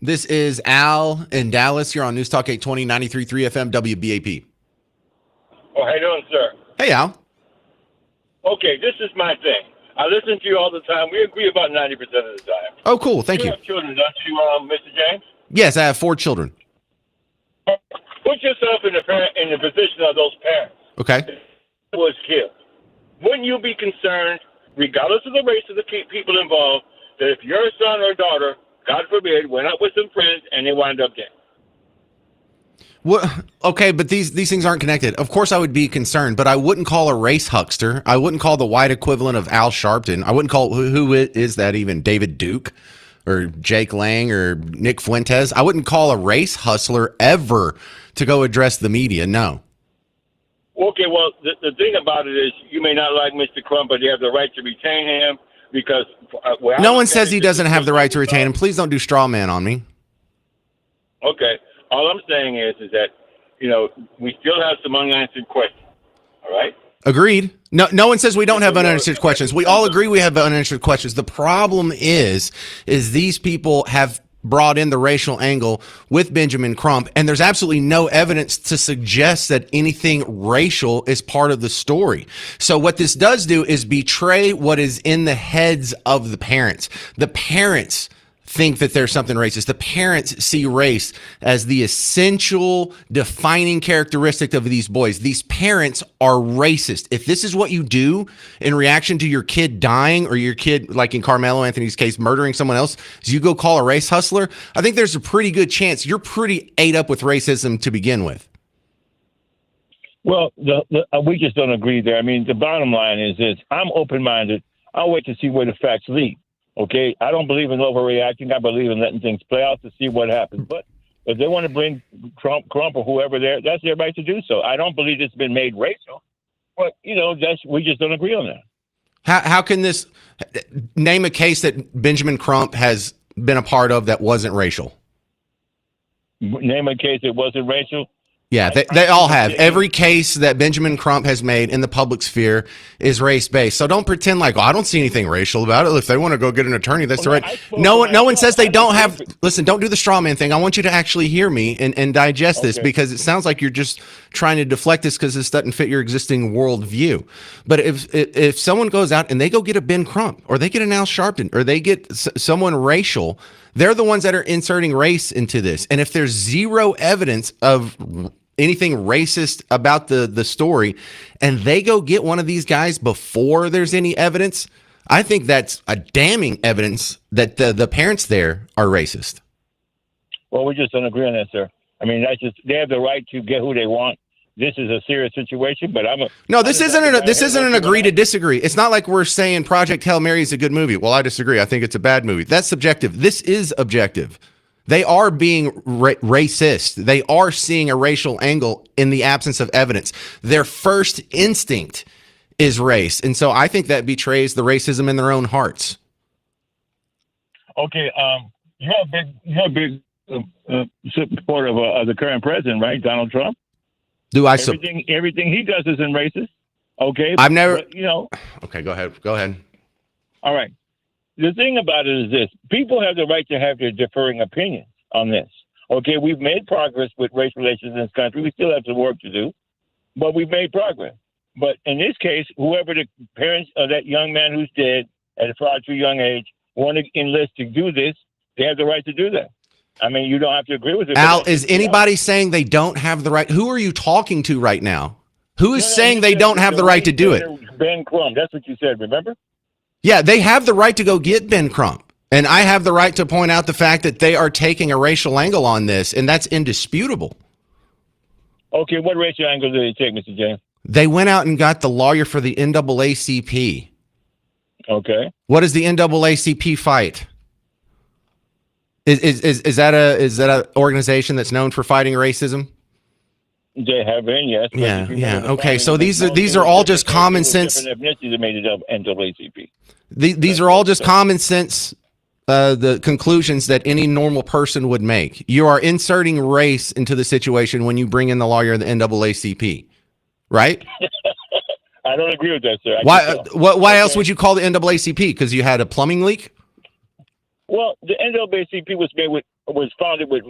This is Al in Dallas. You're on News Talk 820, 93.3 FM, WBAP. Oh, how you doing, sir? Hey, Al. Okay, this is my thing. I listen to you all the time. We agree about 90% of the time. Oh, cool. Thank you. You have children, don't you, Mr. James? Yes, I have 4 children. Put yourself in the position of those parents. Okay. Was killed. Wouldn't you be concerned, regardless of the race of the people involved, that if your son or daughter, God forbid, went out with some friends and they wound up dead? What? Okay, but these things aren't connected. Of course I would be concerned, but I wouldn't call a race huckster. I wouldn't call the white equivalent of Al Sharpton. I wouldn't call, who is that even? David Duke or Jake Lang or Nick Fuentes? I wouldn't call a race hustler ever to go address the media, no. Okay, well, the thing about it is you may not like Mr. Trump, but you have the right to retain him because... no one says he doesn't have the right to retain him. Please don't do straw man on me. Okay. All I'm saying is that, we still have some unanswered questions, all right? Agreed. No one says we don't have unanswered questions. We all agree we have unanswered questions. The problem is these people have brought in the racial angle with Benjamin Crump, and there's absolutely no evidence to suggest that anything racial is part of the story. So what this does do is betray what is in the heads of the parents. The parents think that there's something racist. The parents see race as the essential defining characteristic of these boys. These parents are racist. If this is what you do in reaction to your kid dying, or your kid, like in Carmelo Anthony's case, murdering someone else, is you go call a race hustler, I think there's a pretty good chance you're pretty ate up with racism to begin with. Well, we just don't agree there. I mean, the bottom line is this. I'm open-minded. I'll wait to see where the facts lead. Okay, I don't believe in overreacting. I believe in letting things play out to see what happens. But if they want to bring Crump or whoever there, that's their right to do so. I don't believe it's been made racial. But, we just don't agree on that. How can this name a case that Benjamin Crump has been a part of that wasn't racial? Name a case that wasn't racial? Yeah, they all have. Every case that Benjamin Crump has made in the public sphere is race-based. So don't pretend like, I don't see anything racial about it. If they want to go get an attorney, that's the right. No one says they don't have. Listen, don't do the straw man thing. I want you to actually hear me and digest this, because it sounds like you're just trying to deflect this because this doesn't fit your existing worldview. But if someone goes out and they go get a Ben Crump, or they get an Al Sharpton, or they get someone racial, they're the ones that are inserting race into this. And if there's zero evidence of anything racist about the story, and they go get one of these guys before there's any evidence, I think that's a damning evidence that the parents there are racist. Well, we just don't agree on that, sir. I mean, they have the right to get who they want. This is a serious situation, but this isn't an agree to disagree. It's not like we're saying Project Hail Mary is a good movie. Well, I disagree. I think it's a bad movie. That's subjective. This is objective. They are being racist. They are seeing a racial angle in the absence of evidence. Their first instinct is race. And so I think that betrays the racism in their own hearts. Okay. You're a big supporter of the current president, right? Donald Trump? Everything he does isn't racist. Okay. I've never, Okay, go ahead. All right. The thing about it is this: people have the right to have their differing opinions on this. Okay, we've made progress with race relations in this country. We still have some work to do, but we've made progress. But in this case, whoever the parents of that young man who's dead at a far too young age want to enlist to do this, they have the right to do that. I mean, you don't have to agree with it. Al, is anybody saying they don't have the right? Who are you talking to right now? Who is saying they don't have the right to do it? Ben Crump. That's what you said, remember? Yeah, they have the right to go get Ben Crump. And I have the right to point out the fact that they are taking a racial angle on this, and that's indisputable. Okay, what racial angle did they take, Mr. James? They went out and got the lawyer for the NAACP. Okay. What does the NAACP fight? Is that a organization that's known for fighting racism? They have been, yes. Yeah. Okay, so these are all just common sense. Ethnicities that made it up NAACP. These are all just common sense, the conclusions that any normal person would make. You are inserting race into the situation when you bring in the lawyer of the NAACP, right? I don't agree with that, sir. Why else would you call the NAACP? Because you had a plumbing leak? Well, the NAACP was founded with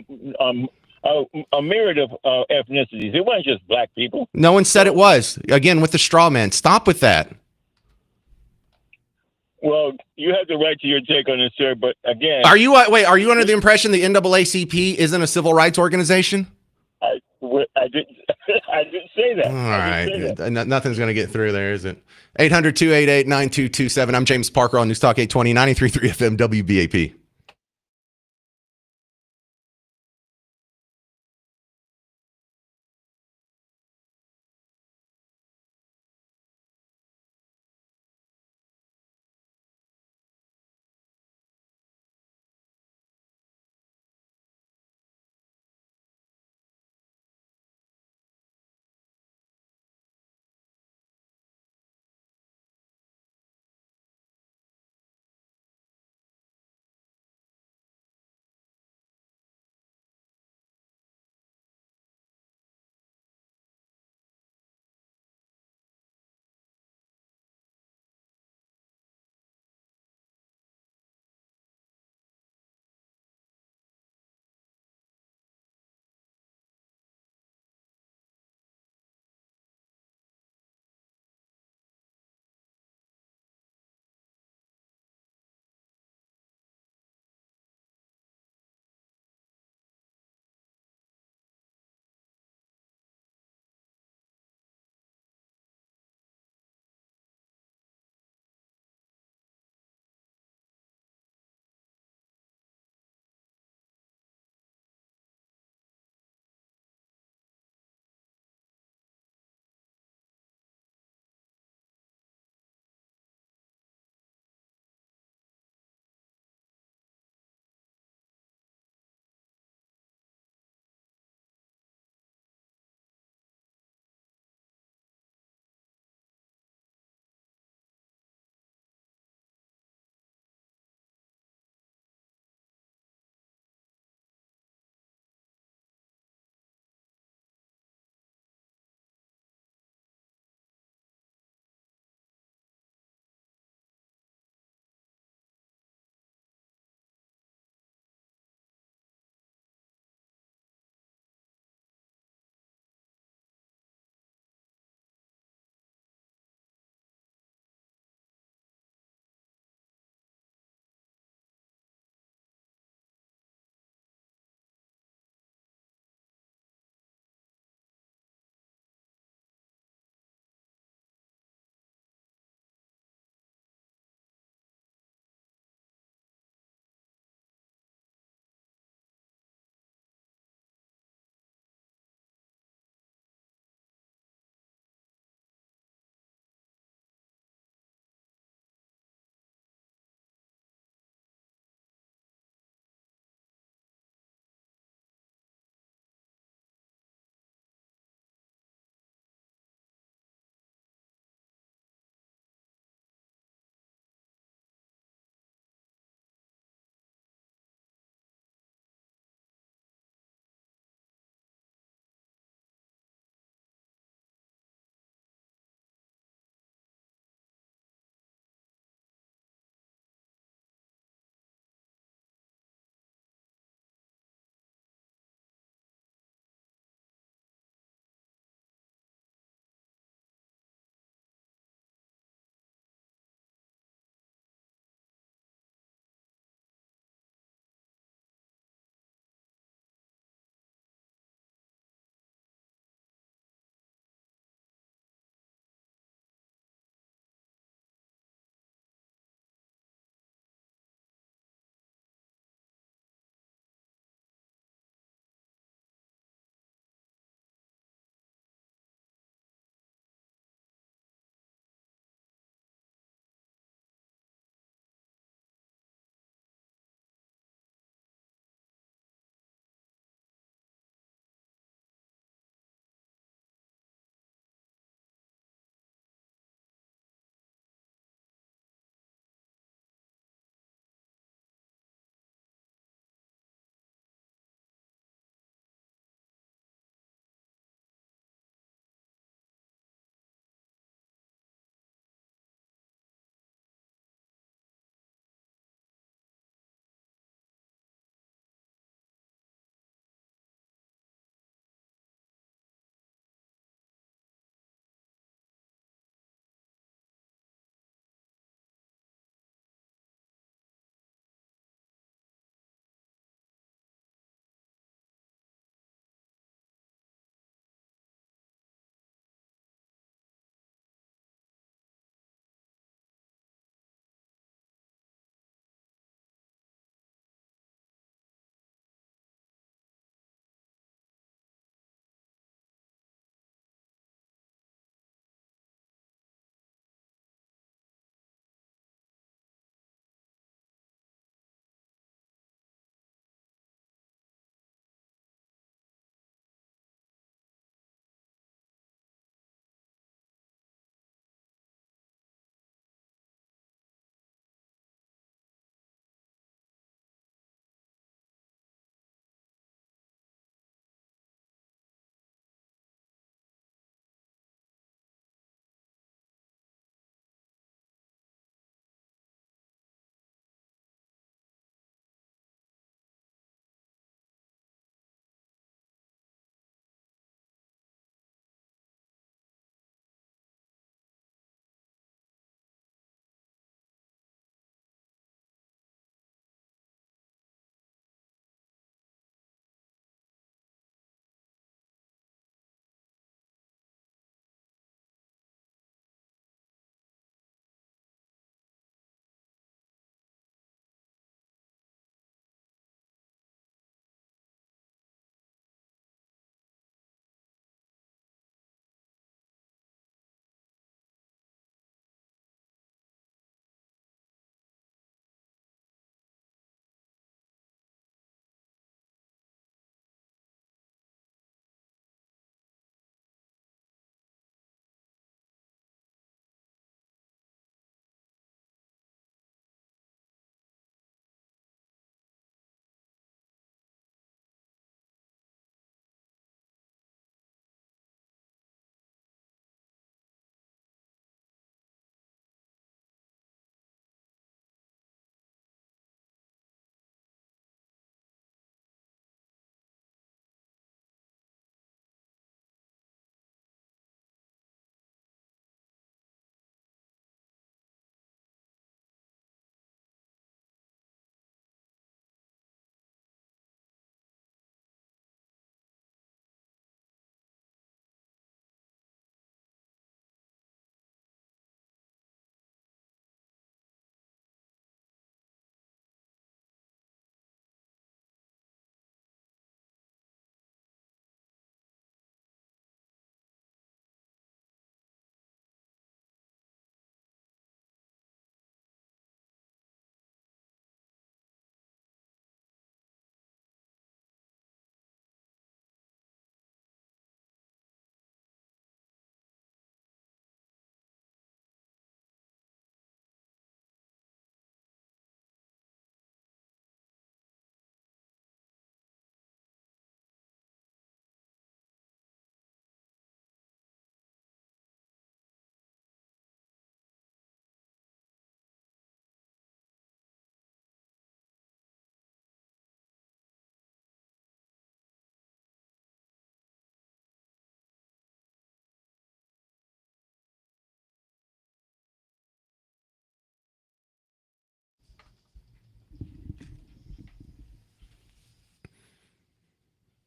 a myriad of ethnicities. It wasn't just black people. No one said it was. Again, with the straw man. Stop with that. Well, you have the right to your take on this, sir. But again, are you under the impression the NAACP isn't a civil rights organization? I didn't say that. All right. Nothing's going to get through there, is it? 800-288-9227. I'm James Parker on News Talk 820, 93.3 FM WBAP.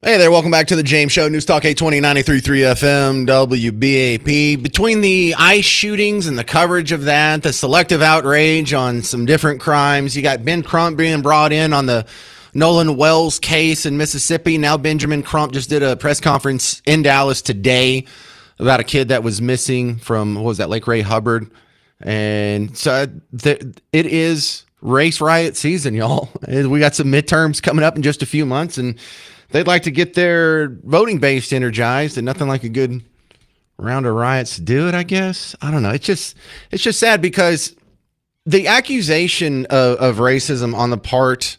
Hey there, welcome back to the James Show, News Talk 820, 93.3 FM, WBAP. Between the ICE shootings and the coverage of that, the selective outrage on some different crimes, you got Ben Crump being brought in on the Nolan Wells case in Mississippi. Now Benjamin Crump just did a press conference in Dallas today about a kid that was missing from, what was that, Lake Ray Hubbard. And so it is race riot season, y'all. We got some midterms coming up in just a few months, and they'd like to get their voting base energized, and nothing like a good round of riots to do it, I guess. I don't know. It's just sad because the accusation of racism on the part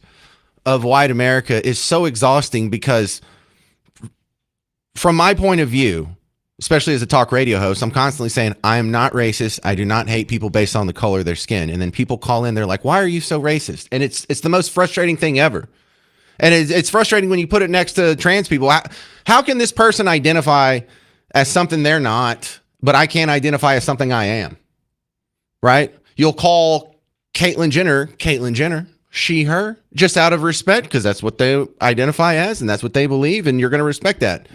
of white America is so exhausting because from my point of view, especially as a talk radio host, I'm constantly saying, I am not racist. I do not hate people based on the color of their skin. And then people call in, they're like, why are you so racist? And it's the most frustrating thing ever. And it's frustrating when you put it next to trans people. How can this person identify as something they're not, but I can't identify as something I am? Right? You'll call Caitlyn Jenner, she, her, just out of respect, because that's what they identify as and that's what they believe, and you're going to respect that.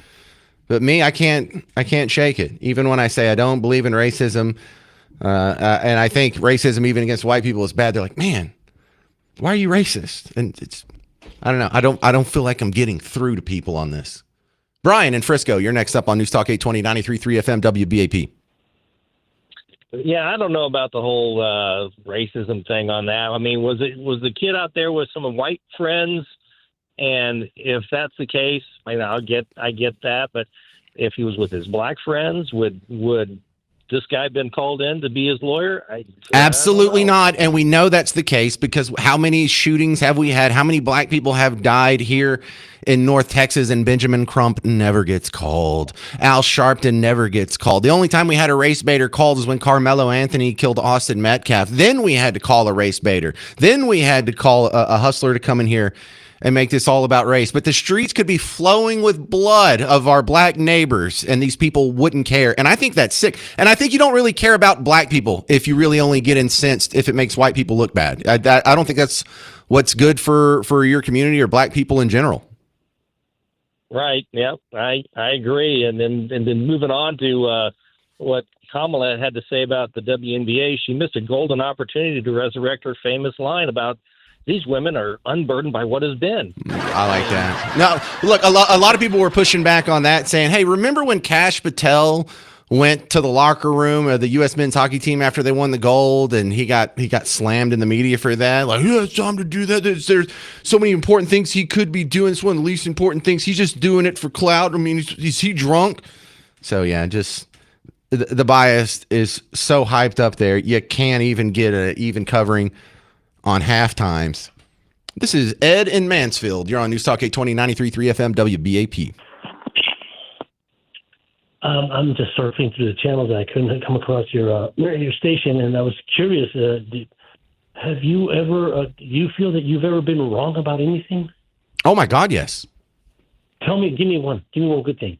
But me, I can't shake it. Even when I say I don't believe in racism, and I think racism even against white people is bad, they're like, man, why are you racist? And I don't know. I don't feel like I'm getting through to people on this. Brian in Frisco, you're next up on News Talk 820, 93.3 FM, WBAP. Yeah, I don't know about the whole racism thing on that. I mean, was the kid out there with some white friends? And if that's the case, I get that. But if he was with his black friends, would this guy been called in to be his lawyer? Absolutely not. And we know that's the case because how many shootings have we had? How many black people have died here in North Texas? And Benjamin Crump never gets called. Al Sharpton never gets called. The only time we had a race baiter called is when Carmelo Anthony killed Austin Metcalf. Then we had to call a race baiter. Then we had to call a hustler to come in here and make this all about race. But the streets could be flowing with blood of our black neighbors, and these people wouldn't care. And I think that's sick. And I think you don't really care about black people if you really only get incensed if it makes white people look bad. I don't think that's what's good for your community or black people in general. Right. Yeah, I agree. And then moving on to what Kamala had to say about the WNBA, she missed a golden opportunity to resurrect her famous line about these women are unburdened by what has been. I like that. Now, look, a lot of people were pushing back on that, saying, hey, remember when Kash Patel went to the locker room of the U.S. men's hockey team after they won the gold, and he got slammed in the media for that? Like, he has time to do that. There's so many important things he could be doing. It's one of the least important things. He's just doing it for clout. I mean, is he drunk? So, yeah, just the bias is so hyped up there. You can't even get an even covering on half times. This is Ed in Mansfield. You're on News Talk 820, 93.3 FM, WBAP. I'm just surfing through the channels. I couldn't come across your station, and I was curious. Have you ever? Do you feel that you've ever been wrong about anything? Oh my God, yes. Give me one good thing.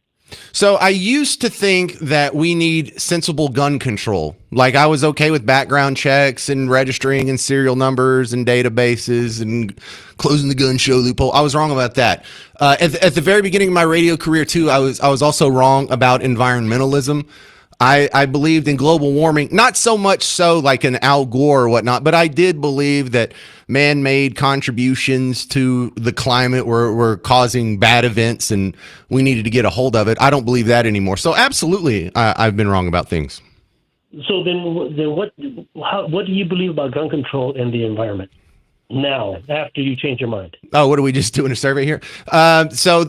So I used to think that we need sensible gun control. Like I was okay with background checks and registering and serial numbers and databases and closing the gun show loophole. I was wrong about that. At the very beginning of my radio career too, I was also wrong about environmentalism. I believed in global warming, not so much so like an Al Gore or whatnot, but I did believe that man-made contributions to the climate were causing bad events and we needed to get a hold of it. I don't believe that anymore. So absolutely, I've been wrong about things. So then what do you believe about gun control and the environment now, after you change your mind? Oh, what are we just doing a survey here? So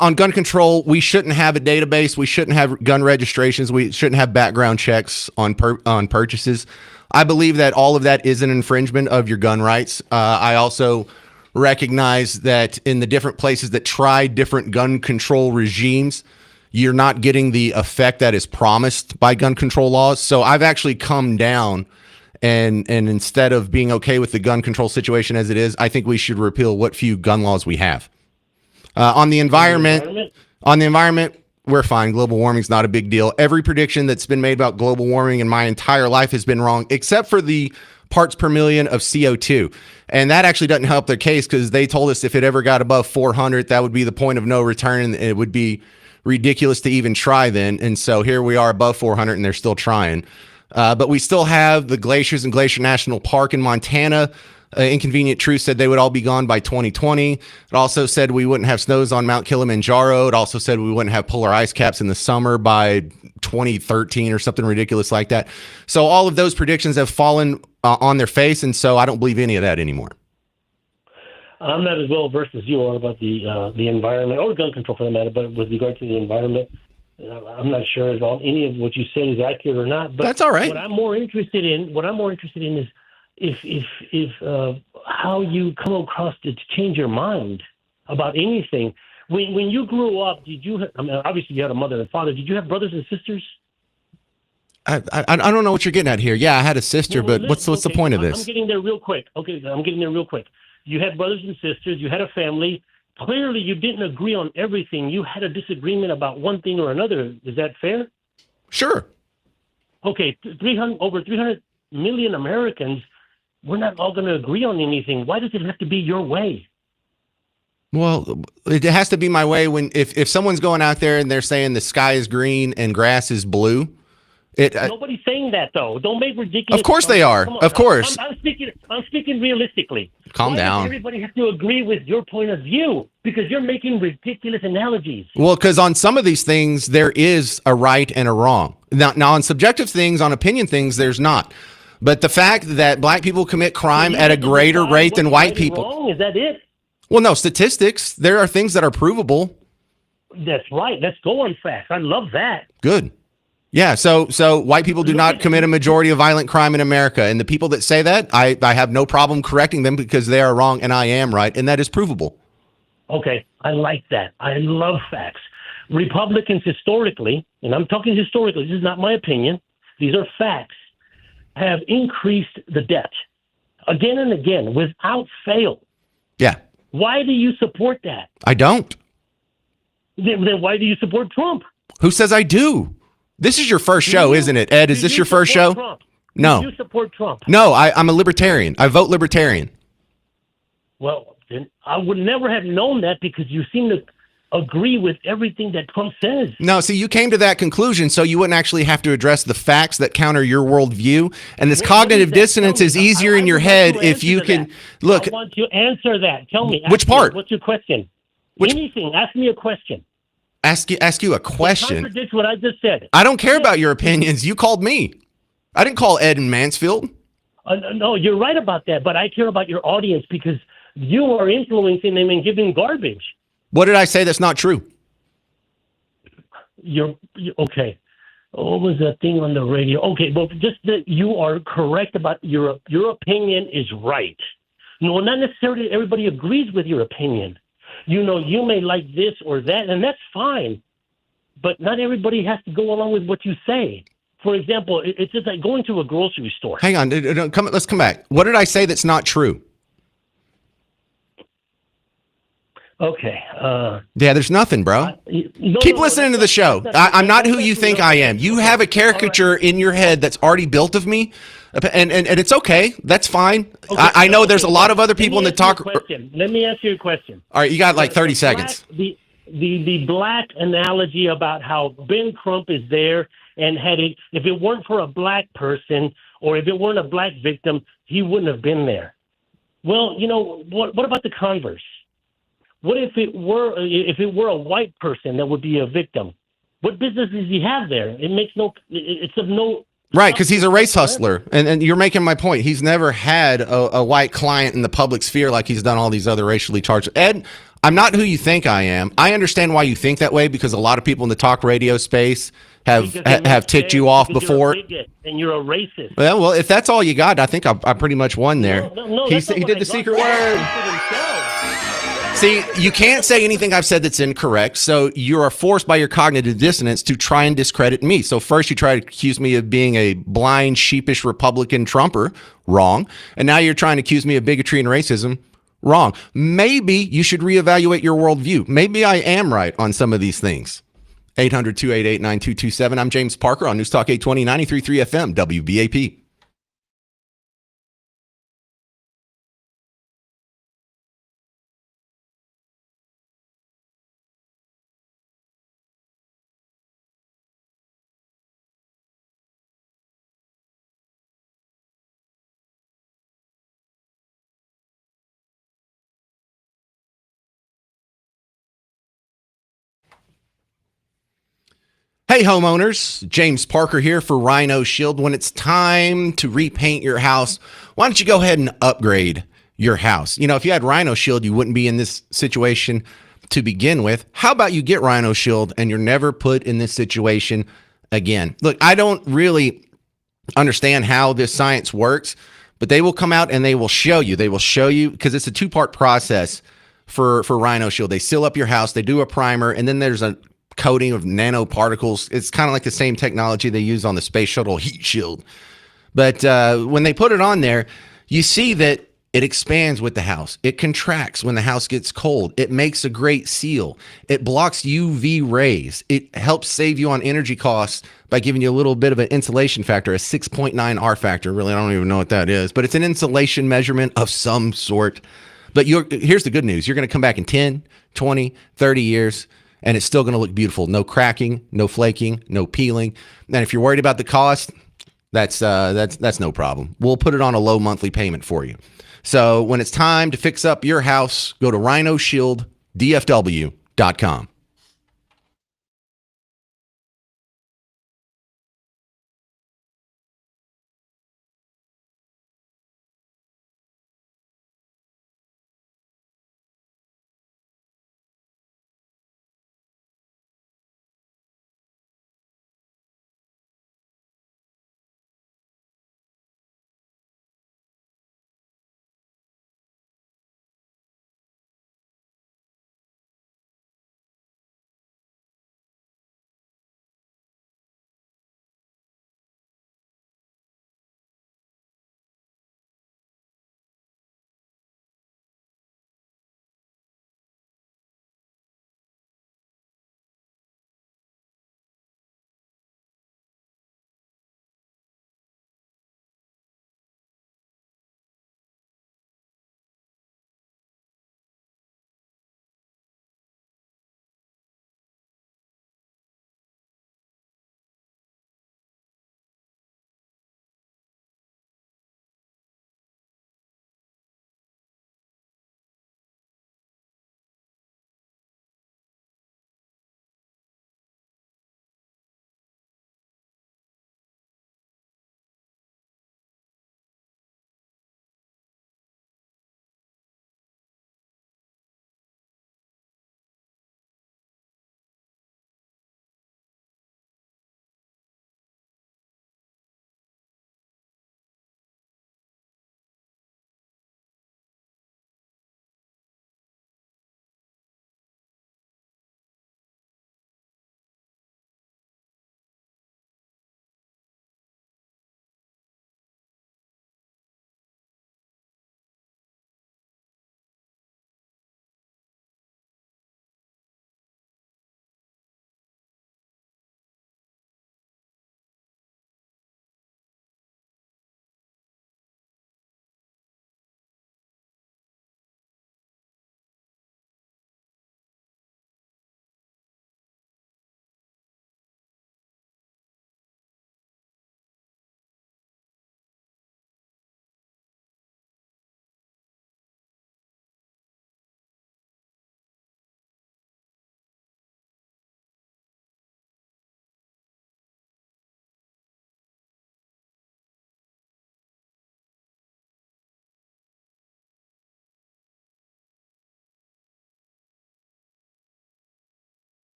on gun control, we shouldn't have a database. We shouldn't have gun registrations. We shouldn't have background checks on purchases. I believe that all of that is an infringement of your gun rights. I also recognize that in the different places that try different gun control regimes, you're not getting the effect that is promised by gun control laws. So I've actually come down and instead of being okay with the gun control situation as it is, I think we should repeal what few gun laws we have. On the environment, we're fine. Global warming's not a big deal. Every prediction that's been made about global warming in my entire life has been wrong, except for the parts per million of CO2. And that actually doesn't help their case because they told us if it ever got above 400, that would be the point of no return. And it would be ridiculous to even try then. And so here we are above 400 and they're still trying. But we still have the glaciers in Glacier National Park in Montana. Inconvenient Truth said they would all be gone by 2020. It also said we wouldn't have snows on Mount Kilimanjaro. It also said we wouldn't have polar ice caps in the summer by 2013 or something ridiculous like that. So all of those predictions have fallen on their face, and so I don't believe any of that anymore. I'm not as well versed as you are about the environment or gun control for that matter, but with regard to the environment, I'm not sure if any of what you said is accurate or not. But that's all right. What I'm more interested in is if how you come across to change your mind about anything. When you grew up, did you? I mean, obviously you had a mother and father. Did you have brothers and sisters? I don't know what you're getting at here. Yeah, I had a sister, but what's the point of this? I'm getting there real quick. Okay, I'm getting there real quick. You had brothers and sisters. You had a family. Clearly, you didn't agree on everything. You had a disagreement about one thing or another. Is that fair? Sure. Okay, over 300 million Americans. We're not all going to agree on anything. Why does it have to be your way? Well, it has to be my way when if someone's going out there and they're saying the sky is green and grass is blue. Nobody's saying that though. Don't make ridiculous. Of course they are. Come on, of course. I'm speaking realistically. Calm Why down. Does everybody have to agree with your point of view because you're making ridiculous analogies. Well, because on some of these things there is a right and a wrong. Now on subjective things, on opinion things, there's not. But the fact that black people commit crime at a greater rate than white people. Wrong? Is that it? Well, no, statistics. There are things that are provable. That's right. Let's go on facts. I love that. Good. Yeah, so white people do not commit a majority of violent crime in America. And the people that say that, I have no problem correcting them because they are wrong and I am right, and that is provable. Okay, I like that. I love facts. Republicans historically, and I'm talking historically, this is not my opinion, these are facts, have increased the debt again and again without fail. Yeah. Why do you support that? I don't. Then why do you support Trump? Who says I do? This is your first show, isn't it, Ed? Is this your first show? Trump? No. Do you support Trump? No, I'm a libertarian. I vote libertarian. Well, then I would never have known that because you seem to agree with everything that Trump says. No, see, you came to that conclusion so you wouldn't actually have to address the facts that counter your worldview. And this cognitive dissonance is easier in your head if you can look. I want you to answer that. Tell me. Which part? What's your question? Anything. Ask me a question. Ask you a question. It contradicts what I just said. I don't care about your opinions. You called me. I didn't call Ed in Mansfield. No, you're right about that. But I care about your audience because you are influencing them and giving garbage. What did I say that's not true? You're okay. What was that thing on the radio? Okay, well, just that you are correct about your opinion is right. No, not necessarily everybody agrees with your opinion. You know, you may like this or that, and that's fine. But not everybody has to go along with what you say. For example, it's just like going to a grocery store. Hang on, let's come back. What did I say that's not true? Okay. Yeah, there's nothing, bro. Keep listening to the show. I'm not who you think I am. You have a caricature in your head that's already built of me, and it's okay. That's fine. Okay, I know there's a lot of other people in the talk. Let me ask you a question. All right, you got like 30 seconds. The black analogy about how Ben Crump is there and if it weren't for a black person or if it weren't a black victim, he wouldn't have been there. Well, you know, what about the converse? What if it were a white person that would be a victim? What business does he have there? It's of no. Right, because he's a race hustler, and you're making my point. He's never had a white client in the public sphere like he's done all these other racially charged. Ed, I'm not who you think I am. I understand why you think that way because a lot of people in the talk radio space have ticked you off before. You're a bigot and you're a racist. Well, if that's all you got, I think I pretty much won there. No, he did the secret word. See, you can't say anything I've said that's incorrect, so you are forced by your cognitive dissonance to try and discredit me. So first you try to accuse me of being a blind, sheepish Republican Trumper, wrong. And now you're trying to accuse me of bigotry and racism, wrong. Maybe you should reevaluate your worldview. Maybe I am right on some of these things. 800-288-9227. I'm James Parker on News Talk 820, 93.3 FM, WBAP. Hey, homeowners. James Parker here for Rhino Shield. When it's time to repaint your house, why don't you go ahead and upgrade your house? You know, if you had Rhino Shield, you wouldn't be in this situation to begin with. How about you get Rhino Shield and you're never put in this situation again? Look, I don't really understand how this science works, but they will come out and they will show you. They will show you because it's a two-part process for Rhino Shield. They seal up your house, they do a primer, and then there's a coating of nanoparticles. It's kind of like the same technology they use on the space shuttle heat shield. But when they put it on there, you see that it expands with the house. It contracts when the house gets cold. It makes a great seal. It blocks UV rays. It helps save you on energy costs by giving you a little bit of an insulation factor, a 6.9 R factor. Really, I don't even know what that is, but it's an insulation measurement of some sort. But here's the good news. You're going to come back in 10, 20, 30 years, and it's still going to look beautiful. No cracking, no flaking, no peeling. And if you're worried about the cost, that's no problem. We'll put it on a low monthly payment for you. So when it's time to fix up your house, go to rhinoshielddfw.com.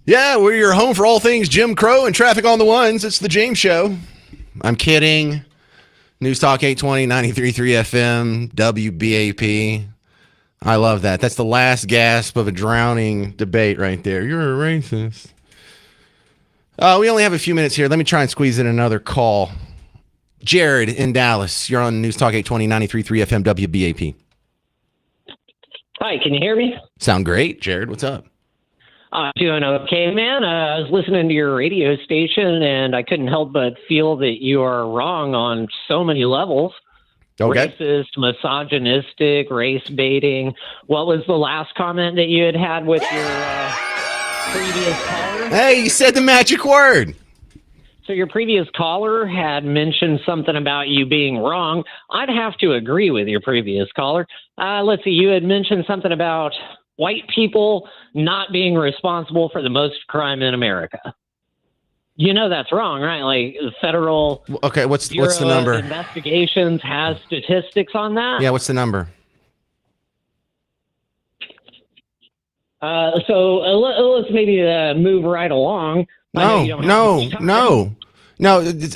Yeah, we're your home for all things Jim Crow and traffic on the ones. It's the James Show. I'm kidding. News Talk 820, 93.3 FM, WBAP. I love that. That's the last gasp of a drowning debate right there. You're a racist. We only have a few minutes here. Let me try and squeeze in another call. Jared in Dallas. You're on News Talk 820, 93.3 FM, WBAP. Hi, can you hear me? Sound great, Jared. What's up? Doing okay, man. I was listening to your radio station, and I couldn't help but feel that you are wrong on so many levels. Okay. Racist, misogynistic, race baiting. What was the last comment that you had with your previous caller? Hey, you said the magic word. So your previous caller had mentioned something about you being wrong. I'd have to agree with your previous caller. Let's see, you had mentioned something about white people not being responsible for the most crime in America. You know that's wrong, right? Like the federal what's the Bureau number? of Investigations has statistics on that. Yeah, what's the number? Let's maybe move right along. No.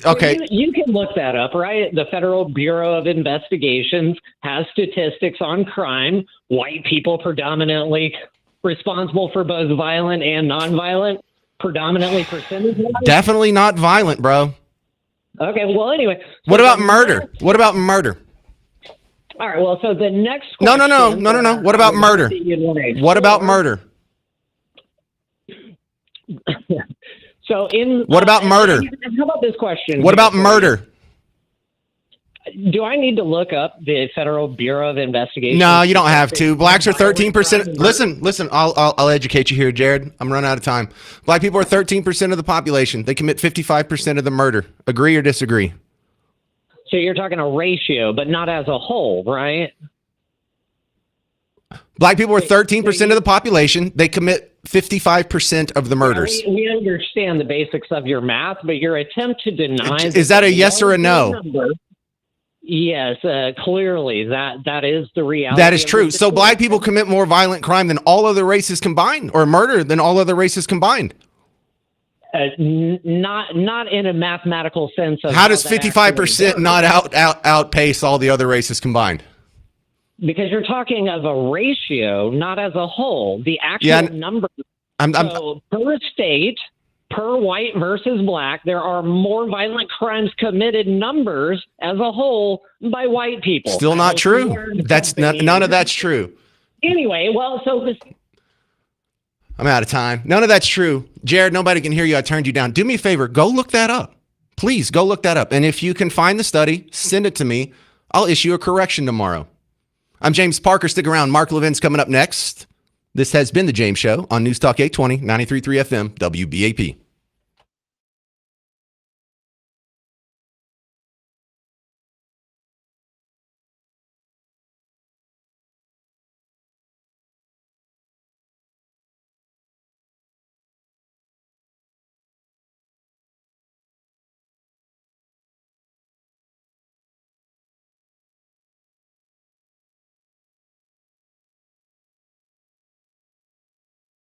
Okay. You can look that up, right? The Federal Bureau of Investigations has statistics on crime. White people predominantly responsible for both violent and nonviolent, predominantly percentage-wise. Definitely not violent, bro. Okay, well, anyway. What about murder? What about murder? All right, well, so the next No. question... What about murder? What about murder? What about murder? How about this question? What about murder? Do I need to look up the Federal Bureau of Investigation? No, you don't have to. Blacks are 13%. Listen. I'll educate you here, Jared. I'm running out of time. Black people are 13% of the population. They commit 55% of the murder. Agree or disagree? So you're talking a ratio, but not as a whole, right? Black people are 13% of the population. They commit 55% of the murders. We understand the basics of your math, but your attempt to deny... Is that a yes or a no? Yes, clearly that is the reality. That is true. So black people commit more violent crime than all other races combined, or murder than all other races combined. Not in a mathematical sense. Of how does 55% not outpace all the other races combined? Because you're talking of a ratio, not as a whole. The actual number. So per state, per white versus black, there are more violent crimes committed numbers as a whole by white people. Still not true. None of that's true. Anyway, well, so this. I'm out of time. None of that's true. Jared, nobody can hear you. I turned you down. Do me a favor. Go look that up. Please go look that up. And if you can find the study, send it to me. I'll issue a correction tomorrow. I'm James Parker. Stick around. Mark Levin's coming up next. This has been The James Show on News Talk 820, 93.3 FM, WBAP.